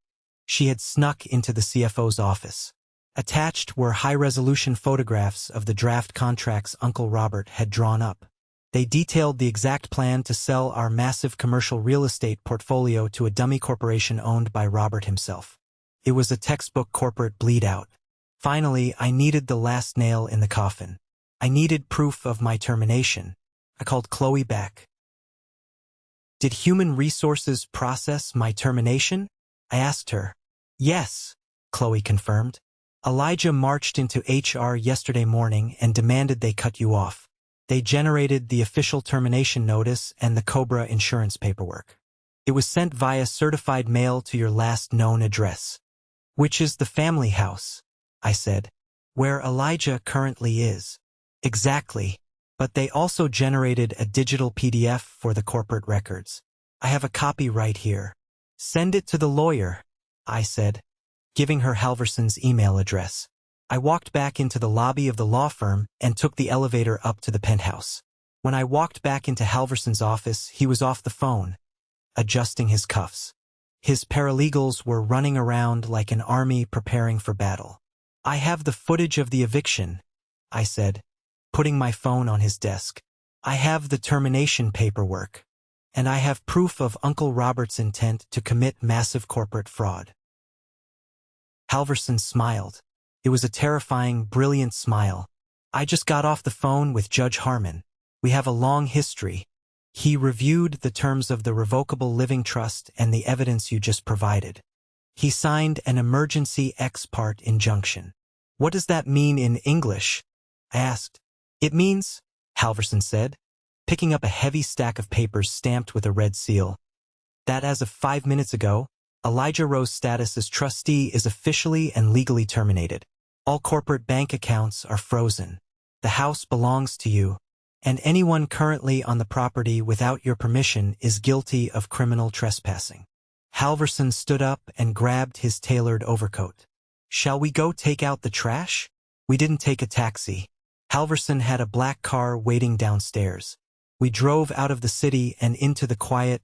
she had snuck into the CFO's office. Attached were high-resolution photographs of the draft contracts Uncle Robert had drawn up. They detailed the exact plan to sell our massive commercial real estate portfolio to a dummy corporation owned by Robert himself. It was a textbook corporate bleed-out. Finally, I needed the last nail in the coffin. I needed proof of my termination. I called Chloe back. "Did Human Resources process my termination?" I asked her. "Yes," Chloe confirmed. "Elijah marched into HR yesterday morning and demanded they cut you off. They generated the official termination notice and the Cobra insurance paperwork. It was sent via certified mail to your last known address." "Which is the family house," I said. "Where Elijah currently is." "Exactly. But they also generated a digital PDF for the corporate records. I have a copy right here." "Send it to the lawyer," I said, giving her Halverson's email address. I walked back into the lobby of the law firm and took the elevator up to the penthouse. When I walked back into Halverson's office, he was off the phone, adjusting his cuffs. His paralegals were running around like an army preparing for battle. "I have the footage of the eviction," I said, putting my phone on his desk. "I have the termination paperwork. And I have proof of Uncle Robert's intent to commit massive corporate fraud." Halverson smiled. It was a terrifying, brilliant smile. "I just got off the phone with Judge Harmon. We have a long history. He reviewed the terms of the revocable living trust and the evidence you just provided. He signed an emergency ex parte injunction." "What does that mean in English?" I asked. "It means," Halverson said, picking up a heavy stack of papers stamped with a red seal, "that as of 5 minutes ago, Elijah Rowe's status as trustee is officially and legally terminated. All corporate bank accounts are frozen. The house belongs to you, and anyone currently on the property without your permission is guilty of criminal trespassing." Halverson stood up and grabbed his tailored overcoat. Shall we go take out the trash? We didn't take a taxi. Halverson had a black car waiting downstairs. We drove out of the city and into the quiet,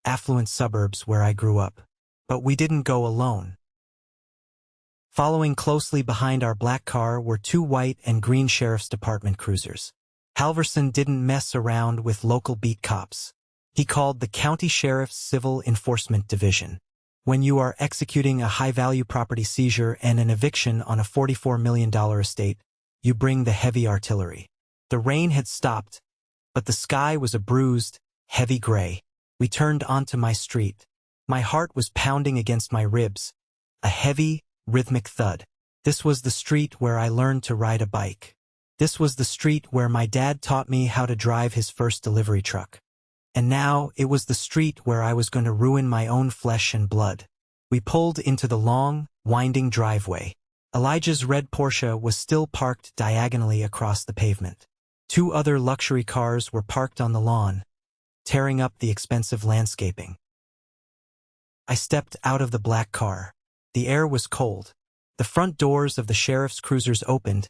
affluent suburbs where I grew up. But we didn't go alone. Following closely behind our black car were two white and green sheriff's department cruisers. Halverson didn't mess around with local beat cops. He called the County Sheriff's Civil Enforcement Division. When you are executing a high-value property seizure and an eviction on a $44 million estate, you bring the heavy artillery. The rain had stopped, but the sky was a bruised, heavy gray. We turned onto my street. My heart was pounding against my ribs, a heavy, rhythmic thud. This was the street where I learned to ride a bike. This was the street where my dad taught me how to drive his first delivery truck. And now it was the street where I was going to ruin my own flesh and blood. We pulled into the long, winding driveway. Elijah's red Porsche was still parked diagonally across the pavement. Two other luxury cars were parked on the lawn, tearing up the expensive landscaping. I stepped out of the black car. The air was cold. The front doors of the sheriff's cruisers opened,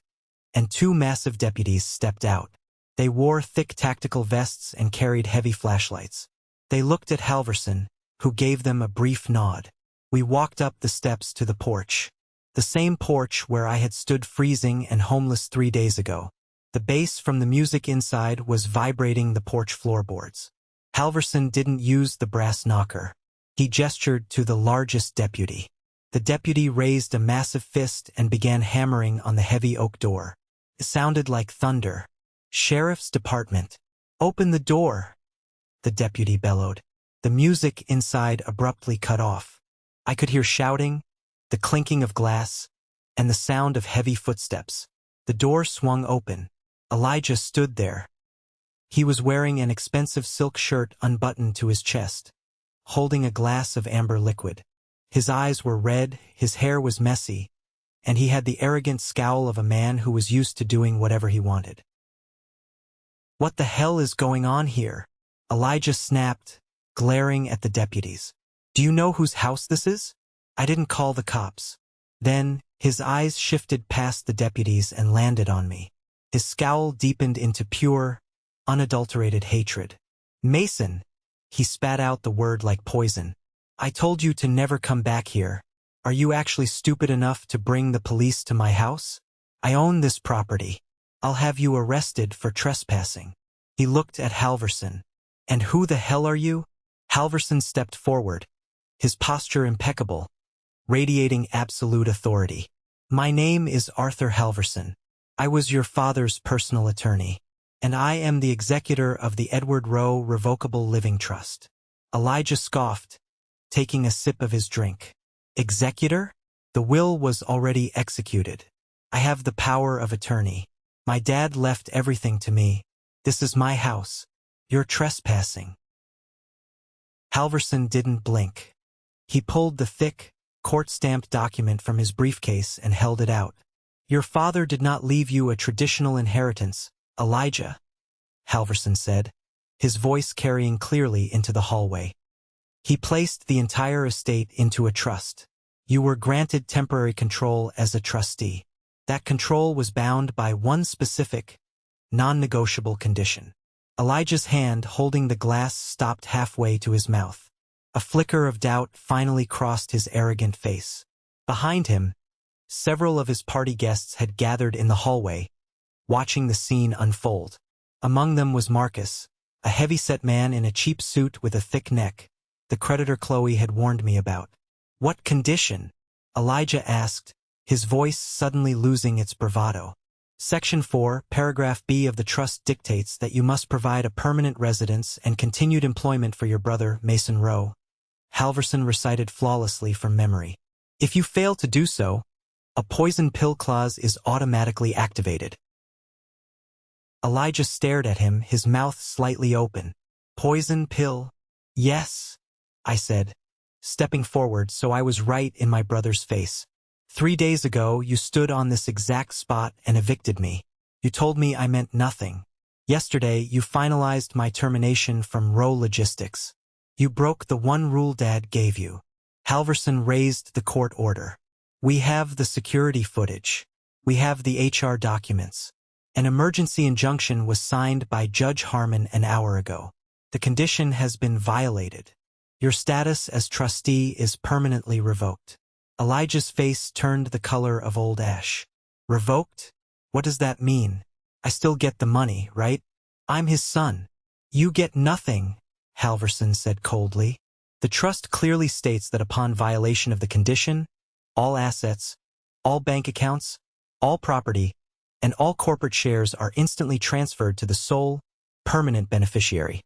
and two massive deputies stepped out. They wore thick tactical vests and carried heavy flashlights. They looked at Halverson, who gave them a brief nod. We walked up the steps to the porch. The same porch where I had stood freezing and homeless 3 days ago. The bass from the music inside was vibrating the porch floorboards. Halverson didn't use the brass knocker. He gestured to the largest deputy. The deputy raised a massive fist and began hammering on the heavy oak door. It sounded like thunder. "Sheriff's Department. Open the door," the deputy bellowed. The music inside abruptly cut off. I could hear shouting, the clinking of glass, and the sound of heavy footsteps. The door swung open. Elijah stood there. He was wearing an expensive silk shirt unbuttoned to his chest, holding a glass of amber liquid. His eyes were red, his hair was messy, and he had the arrogant scowl of a man who was used to doing whatever he wanted. "What the hell is going on here?" Elijah snapped, glaring at the deputies. "Do you know whose house this is? I didn't call the cops." Then, his eyes shifted past the deputies and landed on me. His scowl deepened into pure, unadulterated hatred. "Mason," he spat out the word like poison. "I told you to never come back here. Are you actually stupid enough to bring the police to my house? I own this property. I'll have you arrested for trespassing." He looked at Halverson. "And who the hell are you?" Halverson stepped forward, his posture impeccable, radiating absolute authority. "My name is Arthur Halverson. I was your father's personal attorney, and I am the executor of the Edward Rowe Revocable Living Trust." Elijah scoffed, taking a sip of his drink. "Executor? The will was already executed. I have the power of attorney. My dad left everything to me. This is my house. You're trespassing." Halverson didn't blink. He pulled the thick, court-stamped document from his briefcase and held it out. "Your father did not leave you a traditional inheritance, Elijah," Halverson said, his voice carrying clearly into the hallway. "He placed the entire estate into a trust. You were granted temporary control as a trustee. That control was bound by one specific, non-negotiable condition." Elijah's hand holding the glass stopped halfway to his mouth. A flicker of doubt finally crossed his arrogant face. Behind him, several of his party guests had gathered in the hallway, watching the scene unfold. Among them was Marcus, a heavy-set man in a cheap suit with a thick neck, the creditor Chloe had warned me about. "What condition?" Elijah asked, his voice suddenly losing its bravado. "Section 4, paragraph B of the trust dictates that you must provide a permanent residence and continued employment for your brother, Mason Rowe," Halverson recited flawlessly from memory. "If you fail to do so, a poison pill clause is automatically activated." Elijah stared at him, his mouth slightly open. "Poison pill?" "Yes," I said, stepping forward so I was right in my brother's face. 3 days ago, you stood on this exact spot and evicted me. You told me I meant nothing. Yesterday, you finalized my termination from Rowe Logistics. You broke the one rule Dad gave you. Halverson raised the court order. We have the security footage. We have the HR documents. An emergency injunction was signed by Judge Harmon an hour ago. The condition has been violated. Your status as trustee is permanently revoked. Elijah's face turned the color of old ash. Revoked? What does that mean? I still get the money, right? I'm his son. You get nothing, Halverson said coldly. The trust clearly states that upon violation of the condition, all assets, all bank accounts, all property, and all corporate shares are instantly transferred to the sole, permanent beneficiary.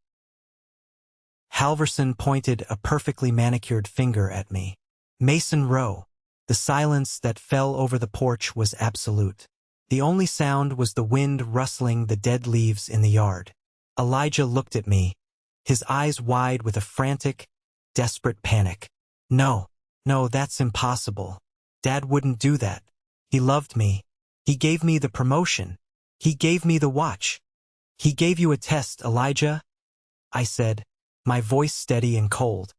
Halverson pointed a perfectly manicured finger at me. Mason Rowe. The silence that fell over the porch was absolute. The only sound was the wind rustling the dead leaves in the yard. Elijah looked at me, his eyes wide with a frantic, desperate panic. No, that's impossible. Dad wouldn't do that. He loved me. He gave me the promotion. He gave me the watch. He gave you a test, Elijah, I said, my voice steady and cold.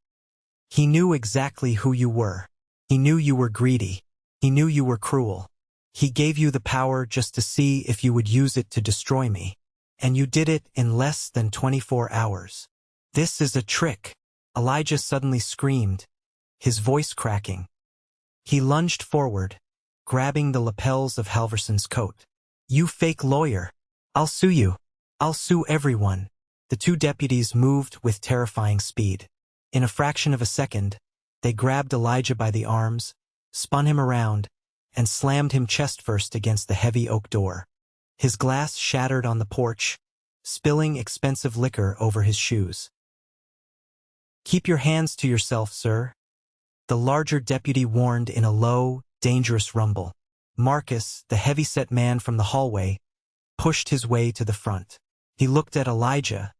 He knew exactly who you were. He knew you were greedy. He knew you were cruel. He gave you the power just to see if you would use it to destroy me. And you did it in less than 24 hours. This is a trick, Elijah suddenly screamed, his voice cracking. He lunged forward, grabbing the lapels of Halverson's coat. You fake lawyer. I'll sue you. I'll sue everyone. The two deputies moved with terrifying speed. In a fraction of a second, they grabbed Elijah by the arms, spun him around, and slammed him chest first against the heavy oak door. His glass shattered on the porch, spilling expensive liquor over his shoes. Keep your hands to yourself, sir, the larger deputy warned in a low, dangerous rumble. Marcus, the heavy-set man from the hallway, pushed his way to the front. He looked at Elijah,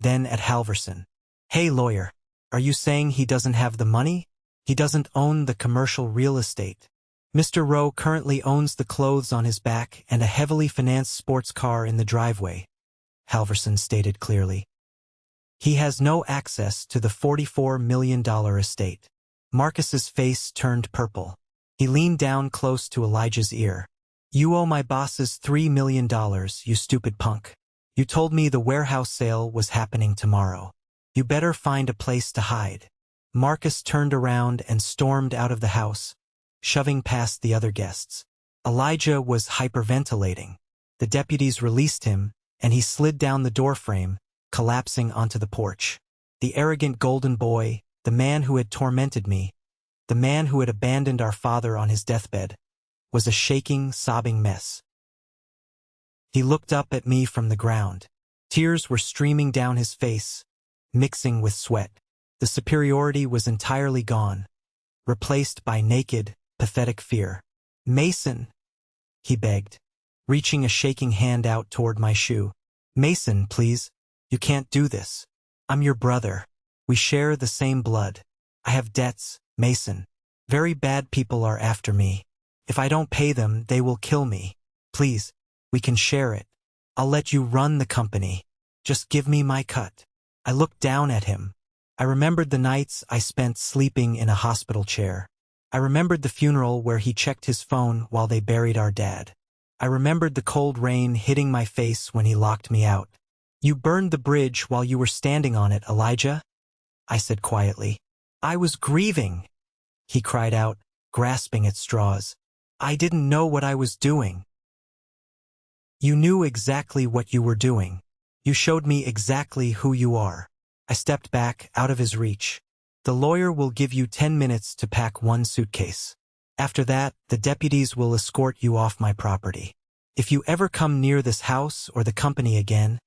then at Halverson. Hey, lawyer, are you saying he doesn't have the money? He doesn't own the commercial real estate. Mr. Rowe currently owns the clothes on his back and a heavily financed sports car in the driveway, Halverson stated clearly. He has no access to the $44 million estate. Marcus's face turned purple. He leaned down close to Elijah's ear. You owe my bosses $3 million, you stupid punk. You told me the warehouse sale was happening tomorrow. You better find a place to hide. Marcus turned around and stormed out of the house, shoving past the other guests. Elijah was hyperventilating. The deputies released him, and he slid down the doorframe, collapsing onto the porch. The arrogant golden boy, the man who had tormented me, the man who had abandoned our father on his deathbed, was a shaking, sobbing mess. He looked up at me from the ground. Tears were streaming down his face, mixing with sweat. The superiority was entirely gone, replaced by naked, pathetic fear. Mason, he begged, reaching a shaking hand out toward my shoe. Mason, please, you can't do this. I'm your brother. We share the same blood. I have debts, Mason. Very bad people are after me. If I don't pay them, they will kill me. Please, we can share it. I'll let you run the company. Just give me my cut. I looked down at him. I remembered the nights I spent sleeping in a hospital chair. I remembered the funeral where he checked his phone while they buried our dad. I remembered the cold rain hitting my face when he locked me out. You burned the bridge while you were standing on it, Elijah, I said quietly. I was grieving, he cried out, grasping at straws. I didn't know what I was doing. You knew exactly what you were doing. You showed me exactly who you are. I stepped back, out of his reach. The lawyer will give you 10 minutes to pack one suitcase. After that, the deputies will escort you off my property. If you ever come near this house or the company again,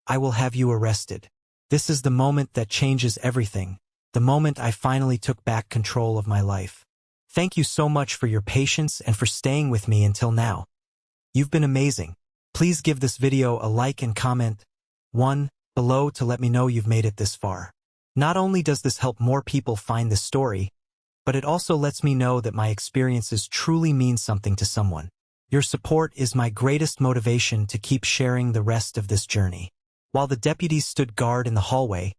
I will have you arrested. This is the moment that changes everything, the moment I finally took back control of my life. Thank you so much for your patience and for staying with me until now. You've been amazing. Please give this video a like and comment one below to let me know you've made it this far. Not only does this help more people find this story, but it also lets me know that my experiences truly mean something to someone. Your support is my greatest motivation to keep sharing the rest of this journey. While the deputies stood guard in the hallway,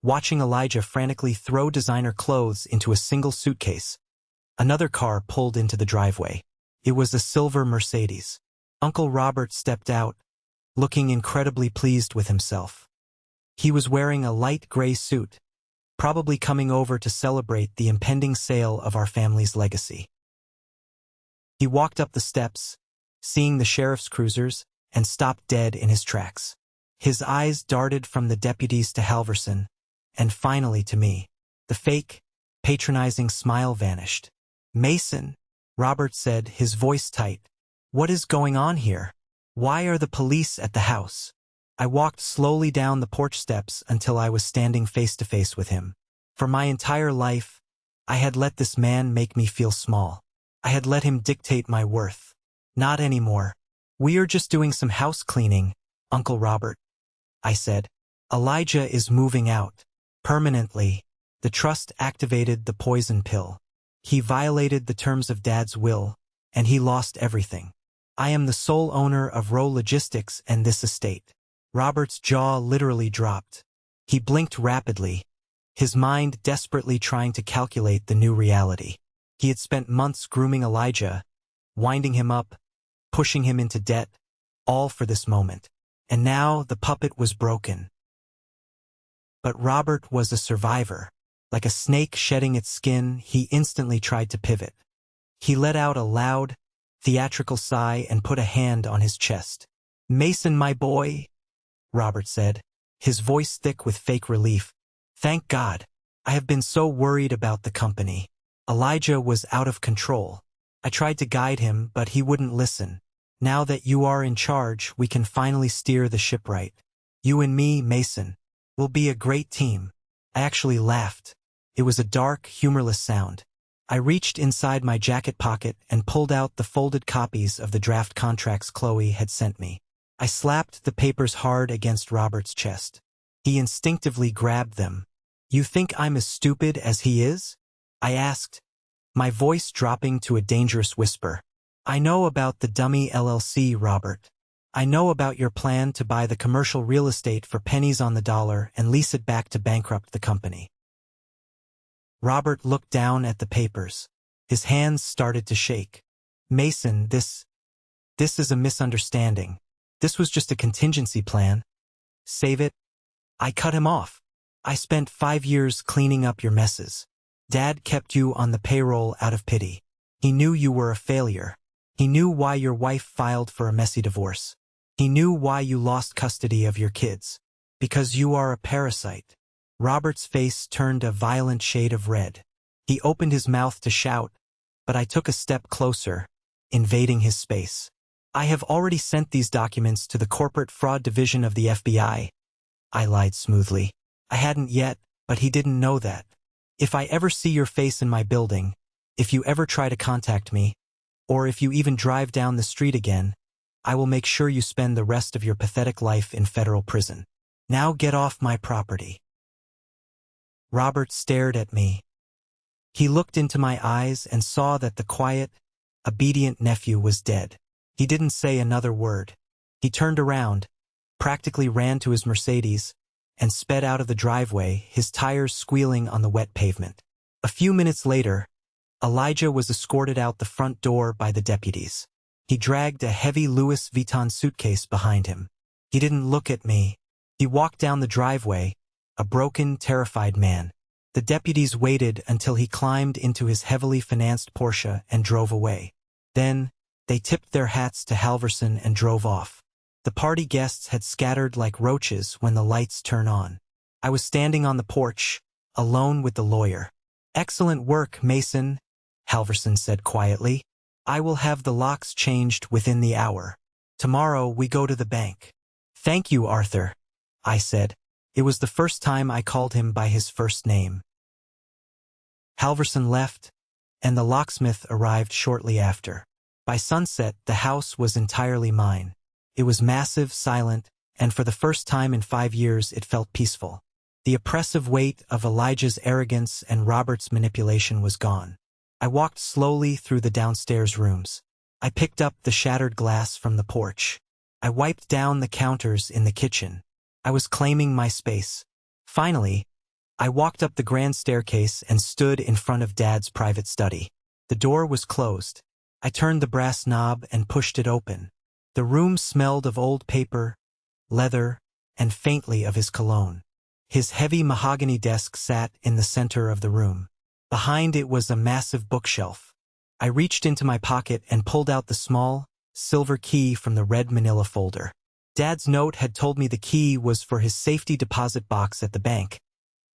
watching Elijah frantically throw designer clothes into a single suitcase. Another car pulled into the driveway. It was a silver Mercedes. Uncle Robert stepped out, looking incredibly pleased with himself. He was wearing a light gray suit, probably coming over to celebrate the impending sale of our family's legacy. He walked up the steps, seeing the sheriff's cruisers, and stopped dead in his tracks. His eyes darted from the deputies to Halverson, and finally to me. The fake, patronizing smile vanished. "Mason," Robert said, his voice tight. "What is going on here? Why are the police at the house?" I walked slowly down the porch steps until I was standing face to face with him. For my entire life, I had let this man make me feel small. I had let him dictate my worth. Not anymore. "We are just doing some house cleaning, Uncle Robert," I said. "Elijah is moving out. Permanently." The trust activated the poison pill. He violated the terms of Dad's will, and he lost everything. I am the sole owner of Rowe Logistics and this estate. Robert's jaw literally dropped. He blinked rapidly, his mind desperately trying to calculate the new reality. He had spent months grooming Elijah, winding him up, pushing him into debt, all for this moment. And now the puppet was broken. But Robert was a survivor. Like a snake shedding its skin, he instantly tried to pivot. He let out a loud, theatrical sigh and put a hand on his chest. "Mason, my boy," Robert said, his voice thick with fake relief. "Thank God. I have been so worried about the company." Elijah was out of control. I tried to guide him, but he wouldn't listen. "Now that you are in charge, we can finally steer the ship right. You and me, Mason, will be a great team." I actually laughed. It was a dark, humorless sound. I reached inside my jacket pocket and pulled out the folded copies of the draft contracts Chloe had sent me. I slapped the papers hard against Robert's chest. He instinctively grabbed them. "You think I'm as stupid as he is?" I asked, my voice dropping to a dangerous whisper. "I know about the dummy LLC, Robert. I know about your plan to buy the commercial real estate for pennies on the dollar and lease it back to bankrupt the company." Robert looked down at the papers. His hands started to shake. "Mason, this is a misunderstanding. This was just a contingency plan. Save it." I cut him off. "I spent 5 years cleaning up your messes. Dad kept you on the payroll out of pity. He knew you were a failure. He knew why your wife filed for a messy divorce. He knew why you lost custody of your kids. Because you are a parasite." Robert's face turned a violent shade of red. He opened his mouth to shout, but I took a step closer, invading his space. "I have already sent these documents to the corporate fraud division of the FBI. I lied smoothly. I hadn't yet, but he didn't know that. "If I ever see your face in my building, if you ever try to contact me, or if you even drive down the street again, I will make sure you spend the rest of your pathetic life in federal prison. Now get off my property." Robert stared at me. He looked into my eyes and saw that the quiet, obedient nephew was dead. He didn't say another word. He turned around, practically ran to his Mercedes, and sped out of the driveway, his tires squealing on the wet pavement. A few minutes later, Elijah was escorted out the front door by the deputies. He dragged a heavy Louis Vuitton suitcase behind him. He didn't look at me. He walked down the driveway, a broken, terrified man. The deputies waited until he climbed into his heavily financed Porsche and drove away. Then, they tipped their hats to Halverson and drove off. The party guests had scattered like roaches when the lights turned on. I was standing on the porch, alone with the lawyer. "Excellent work, Mason," Halverson said quietly. "I will have the locks changed within the hour. Tomorrow we go to the bank." "Thank you, Arthur," I said. It was the first time I called him by his first name. Halverson left, and the locksmith arrived shortly after. By sunset, the house was entirely mine. It was massive, silent, and for the first time in 5 years it felt peaceful. The oppressive weight of Elijah's arrogance and Robert's manipulation was gone. I walked slowly through the downstairs rooms. I picked up the shattered glass from the porch. I wiped down the counters in the kitchen. I was claiming my space. Finally, I walked up the grand staircase and stood in front of Dad's private study. The door was closed. I turned the brass knob and pushed it open. The room smelled of old paper, leather, and faintly of his cologne. His heavy mahogany desk sat in the center of the room. Behind it was a massive bookshelf. I reached into my pocket and pulled out the small, silver key from the red manila folder. Dad's note had told me the key was for his safety deposit box at the bank.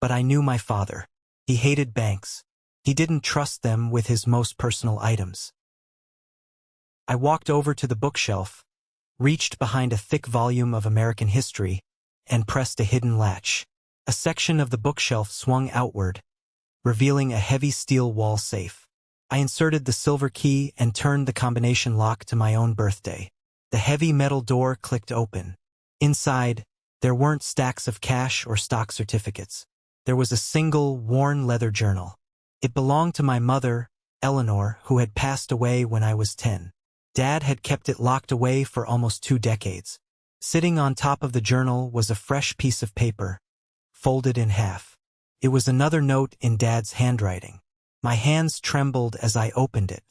But I knew my father. He hated banks. He didn't trust them with his most personal items. I walked over to the bookshelf, reached behind a thick volume of American history, and pressed a hidden latch. A section of the bookshelf swung outward, revealing a heavy steel wall safe. I inserted the silver key and turned the combination lock to my own birthday. The heavy metal door clicked open. Inside, there weren't stacks of cash or stock certificates. There was a single, worn leather journal. It belonged to my mother, Eleanor, who had passed away when I was 10. Dad had kept it locked away for almost 2 decades. Sitting on top of the journal was a fresh piece of paper, folded in half. It was another note in Dad's handwriting. My hands trembled as I opened it.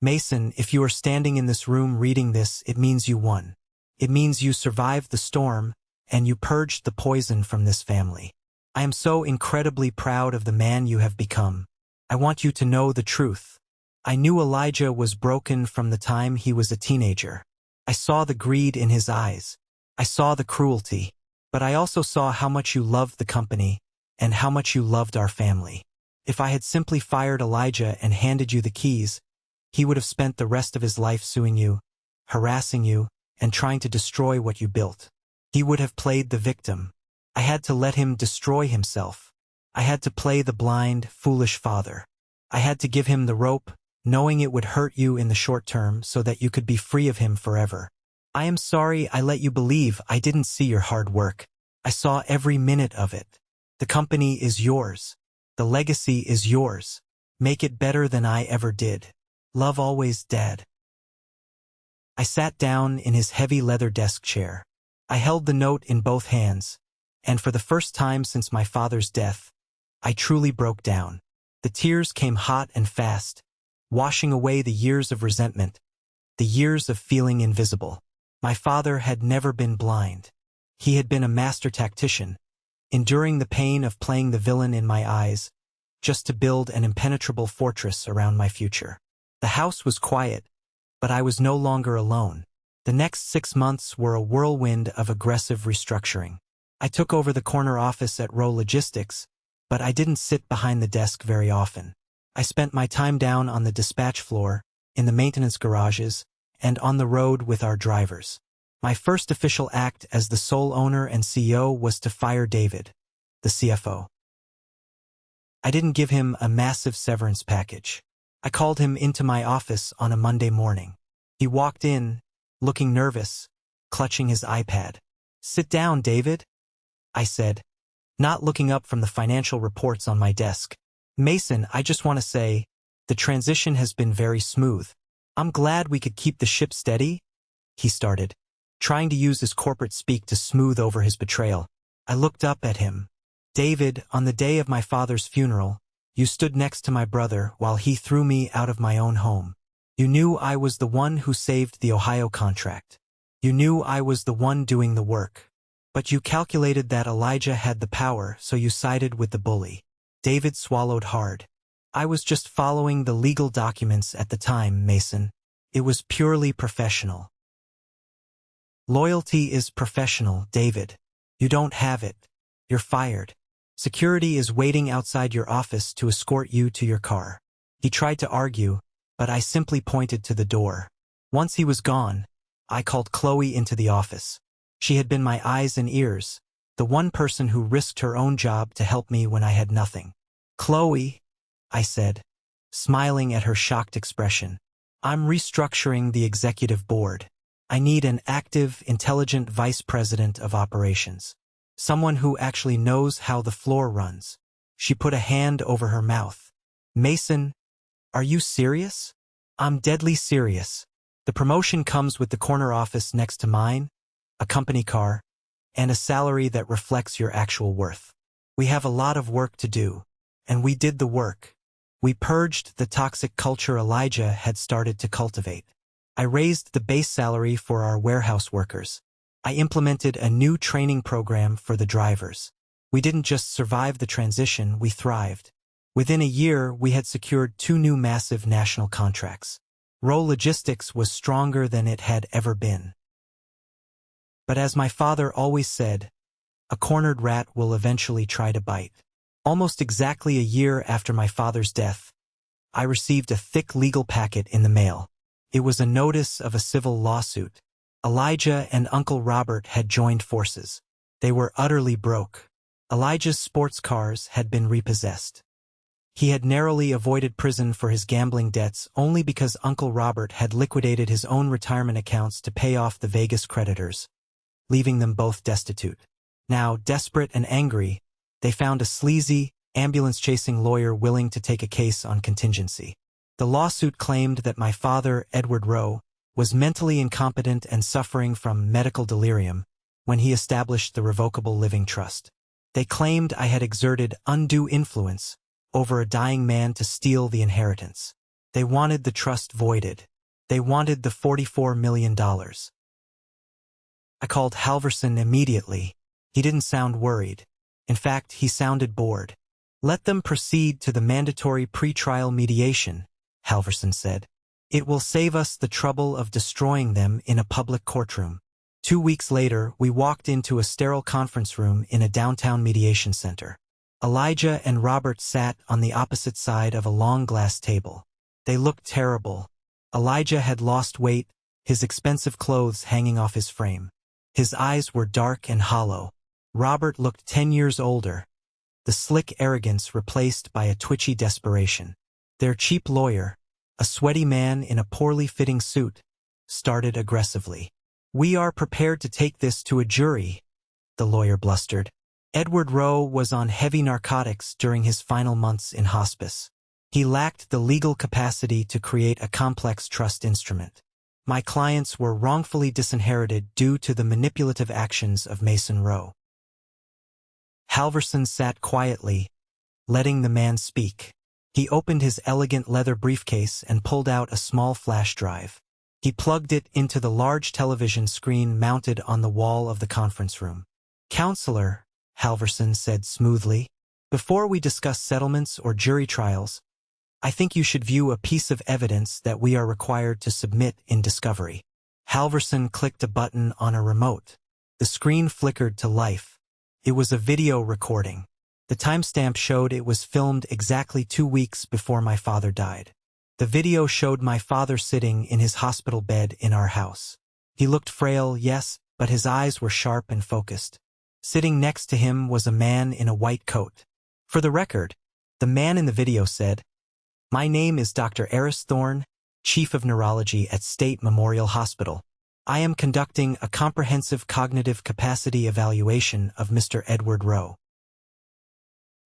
Mason, if you are standing in this room reading this, it means you won. It means you survived the storm, and you purged the poison from this family. I am so incredibly proud of the man you have become. I want you to know the truth. I knew Elijah was broken from the time he was a teenager. I saw the greed in his eyes. I saw the cruelty. But I also saw how much you loved the company and how much you loved our family. If I had simply fired Elijah and handed you the keys, he would have spent the rest of his life suing you, harassing you, and trying to destroy what you built. He would have played the victim. I had to let him destroy himself. I had to play the blind, foolish father. I had to give him the rope, knowing it would hurt you in the short term so that you could be free of him forever. I am sorry I let you believe I didn't see your hard work. I saw every minute of it. The company is yours. The legacy is yours. Make it better than I ever did. Love always, Dad. I sat down in his heavy leather desk chair. I held the note in both hands, and for the first time since my father's death, I truly broke down. The tears came hot and fast, washing away the years of resentment, the years of feeling invisible. My father had never been blind. He had been a master tactician, enduring the pain of playing the villain in my eyes, just to build an impenetrable fortress around my future. The house was quiet, but I was no longer alone. The next 6 months were a whirlwind of aggressive restructuring. I took over the corner office at Rowe Logistics, but I didn't sit behind the desk very often. I spent my time down on the dispatch floor, in the maintenance garages, and on the road with our drivers. My first official act as the sole owner and CEO was to fire David, the CFO. I didn't give him a massive severance package. I called him into my office on a Monday morning. He walked in, looking nervous, clutching his iPad. "Sit down, David," I said, not looking up from the financial reports on my desk. "Mason, I just want to say, the transition has been very smooth. I'm glad we could keep the ship steady," he started, trying to use his corporate speak to smooth over his betrayal. I looked up at him. "David, on the day of my father's funeral, you stood next to my brother while he threw me out of my own home. You knew I was the one who saved the Ohio contract. You knew I was the one doing the work. But you calculated that Elijah had the power, so you sided with the bully." David swallowed hard. "I was just following the legal documents at the time, Mason. It was purely professional." "Loyalty is professional, David. You don't have it. You're fired. Security is waiting outside your office to escort you to your car." He tried to argue, but I simply pointed to the door. Once he was gone, I called Chloe into the office. She had been my eyes and ears, the one person who risked her own job to help me when I had nothing. "Chloe," I said, smiling at her shocked expression, "I'm restructuring the executive board. I need an active, intelligent vice president of operations. Someone who actually knows how the floor runs." She put a hand over her mouth. "Mason, are you serious?" "I'm deadly serious. The promotion comes with the corner office next to mine, a company car, and a salary that reflects your actual worth. We have a lot of work to do. And we did the work. We purged the toxic culture Elijah had started to cultivate. I raised the base salary for our warehouse workers. I implemented a new training program for the drivers. We didn't just survive the transition, we thrived. Within a year, we had secured 2 new massive national contracts. Rowe Logistics was stronger than it had ever been. But as my father always said, a cornered rat will eventually try to bite. Almost exactly a year after my father's death, I received a thick legal packet in the mail. It was a notice of a civil lawsuit. Elijah and Uncle Robert had joined forces. They were utterly broke. Elijah's sports cars had been repossessed. He had narrowly avoided prison for his gambling debts only because Uncle Robert had liquidated his own retirement accounts to pay off the Vegas creditors, leaving them both destitute. Now, desperate and angry, they found a sleazy, ambulance-chasing lawyer willing to take a case on contingency. The lawsuit claimed that my father, Edward Rowe, was mentally incompetent and suffering from medical delirium when he established the Revocable Living Trust. They claimed I had exerted undue influence over a dying man to steal the inheritance. They wanted the trust voided. They wanted the $44 million. I called Halverson immediately. He didn't sound worried. In fact, he sounded bored. "Let them proceed to the mandatory pre-trial mediation," Halverson said. "It will save us the trouble of destroying them in a public courtroom." 2 weeks later, we walked into a sterile conference room in a downtown mediation center. Elijah and Robert sat on the opposite side of a long glass table. They looked terrible. Elijah had lost weight, his expensive clothes hanging off his frame. His eyes were dark and hollow. Robert looked 10 years older, the slick arrogance replaced by a twitchy desperation. Their cheap lawyer, a sweaty man in a poorly fitting suit, started aggressively. "We are prepared to take this to a jury," the lawyer blustered. Edward Rowe was on heavy narcotics during his final months in hospice. He lacked the legal capacity to create a complex trust instrument. My clients were wrongfully disinherited due to the manipulative actions of Mason Rowe. Halverson sat quietly, letting the man speak. He opened his elegant leather briefcase and pulled out a small flash drive. He plugged it into the large television screen mounted on the wall of the conference room. "Counselor," Halverson said smoothly, "before we discuss settlements or jury trials, I think you should view a piece of evidence that we are required to submit in discovery." Halverson clicked a button on a remote. The screen flickered to life. It was a video recording. The timestamp showed it was filmed exactly 2 weeks before my father died. The video showed my father sitting in his hospital bed in our house. He looked frail, yes, but his eyes were sharp and focused. Sitting next to him was a man in a white coat. For the record, the man in the video said, "My name is Dr. Eris Thorne, Chief of Neurology at State Memorial Hospital. I am conducting a comprehensive cognitive capacity evaluation of Mr. Edward Rowe."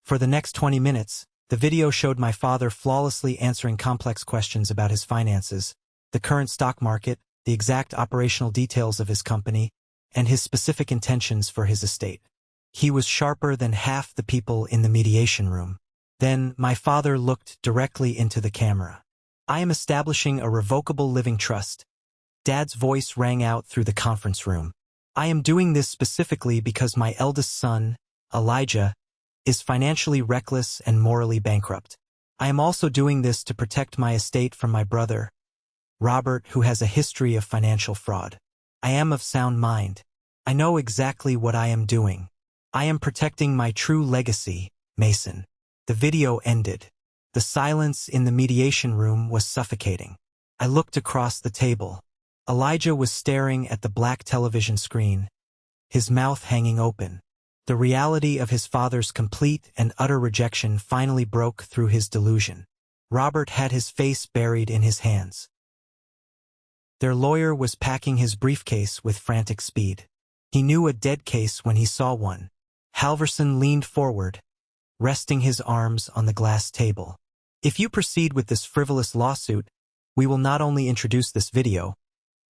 For the next 20 minutes, the video showed my father flawlessly answering complex questions about his finances, the current stock market, the exact operational details of his company, and his specific intentions for his estate. He was sharper than half the people in the mediation room. Then my father looked directly into the camera. "I am establishing a revocable living trust." Dad's voice rang out through the conference room. "I am doing this specifically because my eldest son, Elijah, is financially reckless and morally bankrupt. I am also doing this to protect my estate from my brother, Robert, who has a history of financial fraud. I am of sound mind. I know exactly what I am doing. I am protecting my true legacy, Mason." The video ended. The silence in the mediation room was suffocating. I looked across the table. Elijah was staring at the black television screen, his mouth hanging open. The reality of his father's complete and utter rejection finally broke through his delusion. Robert had his face buried in his hands. Their lawyer was packing his briefcase with frantic speed. He knew a dead case when he saw one. Halverson leaned forward, resting his arms on the glass table. "If you proceed with this frivolous lawsuit, we will not only introduce this video,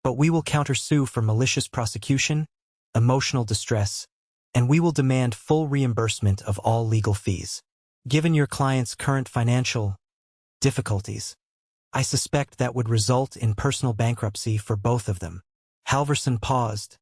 but we will countersue for malicious prosecution, emotional distress, and we will demand full reimbursement of all legal fees. Given your client's current financial difficulties, I suspect that would result in personal bankruptcy for both of them." Halverson paused,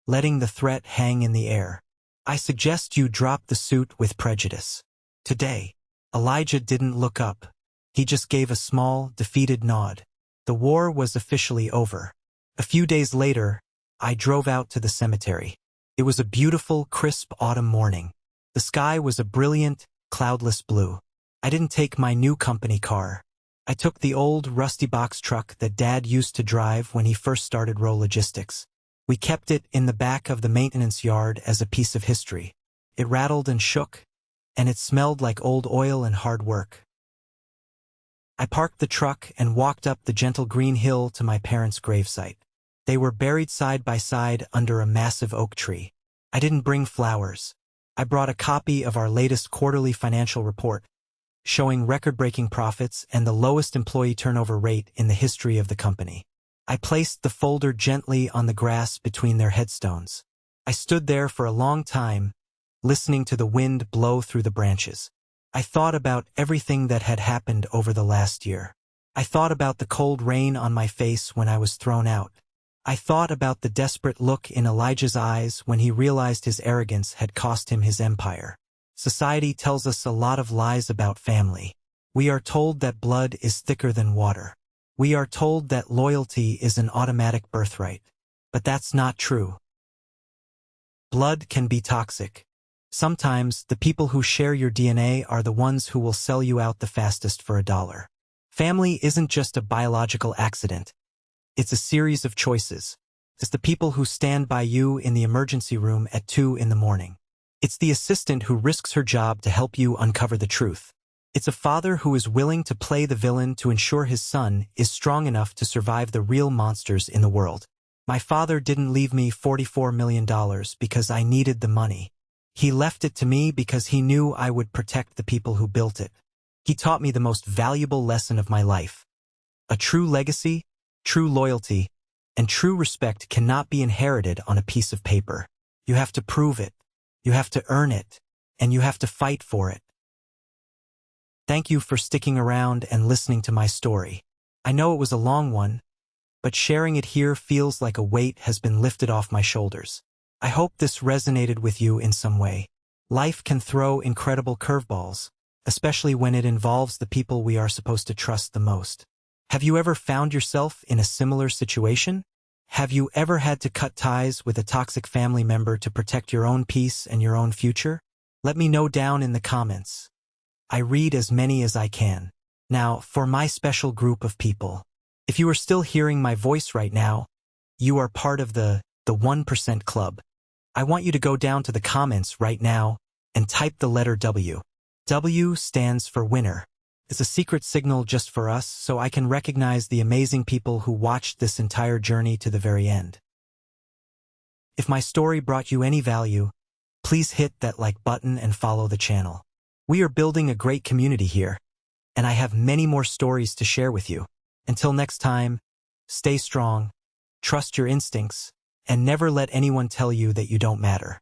letting the threat hang in the air. "I suggest you drop the suit with prejudice." Today, Elijah didn't look up. He just gave a small, defeated nod. The war was officially over. A few days later, I drove out to the cemetery. It was a beautiful, crisp autumn morning. The sky was a brilliant, cloudless blue. I didn't take my new company car. I took the old, rusty box truck that Dad used to drive when he first started Row Logistics. We kept it in the back of the maintenance yard as a piece of history. It rattled and shook, and it smelled like old oil and hard work. I parked the truck and walked up the gentle green hill to my parents' gravesite. They were buried side by side under a massive oak tree. I didn't bring flowers. I brought a copy of our latest quarterly financial report, showing record-breaking profits and the lowest employee turnover rate in the history of the company. I placed the folder gently on the grass between their headstones. I stood there for a long time, listening to the wind blow through the branches. I thought about everything that had happened over the last year. I thought about the cold rain on my face when I was thrown out. I thought about the desperate look in Elijah's eyes when he realized his arrogance had cost him his empire. Society tells us a lot of lies about family. We are told that blood is thicker than water. We are told that loyalty is an automatic birthright. But that's not true. Blood can be toxic. Sometimes, the people who share your DNA are the ones who will sell you out the fastest for $1. Family isn't just a biological accident. It's a series of choices. It's the people who stand by you in the emergency room at 2 in the morning. It's the assistant who risks her job to help you uncover the truth. It's a father who is willing to play the villain to ensure his son is strong enough to survive the real monsters in the world. My father didn't leave me $44 million because I needed the money. He left it to me because he knew I would protect the people who built it. He taught me the most valuable lesson of my life. A true legacy, true loyalty, and true respect cannot be inherited on a piece of paper. You have to prove it, you have to earn it, and you have to fight for it. Thank you for sticking around and listening to my story. I know it was a long one, but sharing it here feels like a weight has been lifted off my shoulders. I hope this resonated with you in some way. Life can throw incredible curveballs, especially when it involves the people we are supposed to trust the most. Have you ever found yourself in a similar situation? Have you ever had to cut ties with a toxic family member to protect your own peace and your own future? Let me know down in the comments. I read as many as I can. Now, for my special group of people. If you are still hearing my voice right now, you are part of the 1% club. I want you to go down to the comments right now and type the letter W. W stands for winner. It's a secret signal just for us so I can recognize the amazing people who watched this entire journey to the very end. If my story brought you any value, please hit that like button and follow the channel. We are building a great community here, and I have many more stories to share with you. Until next time, stay strong, trust your instincts, and never let anyone tell you that you don't matter.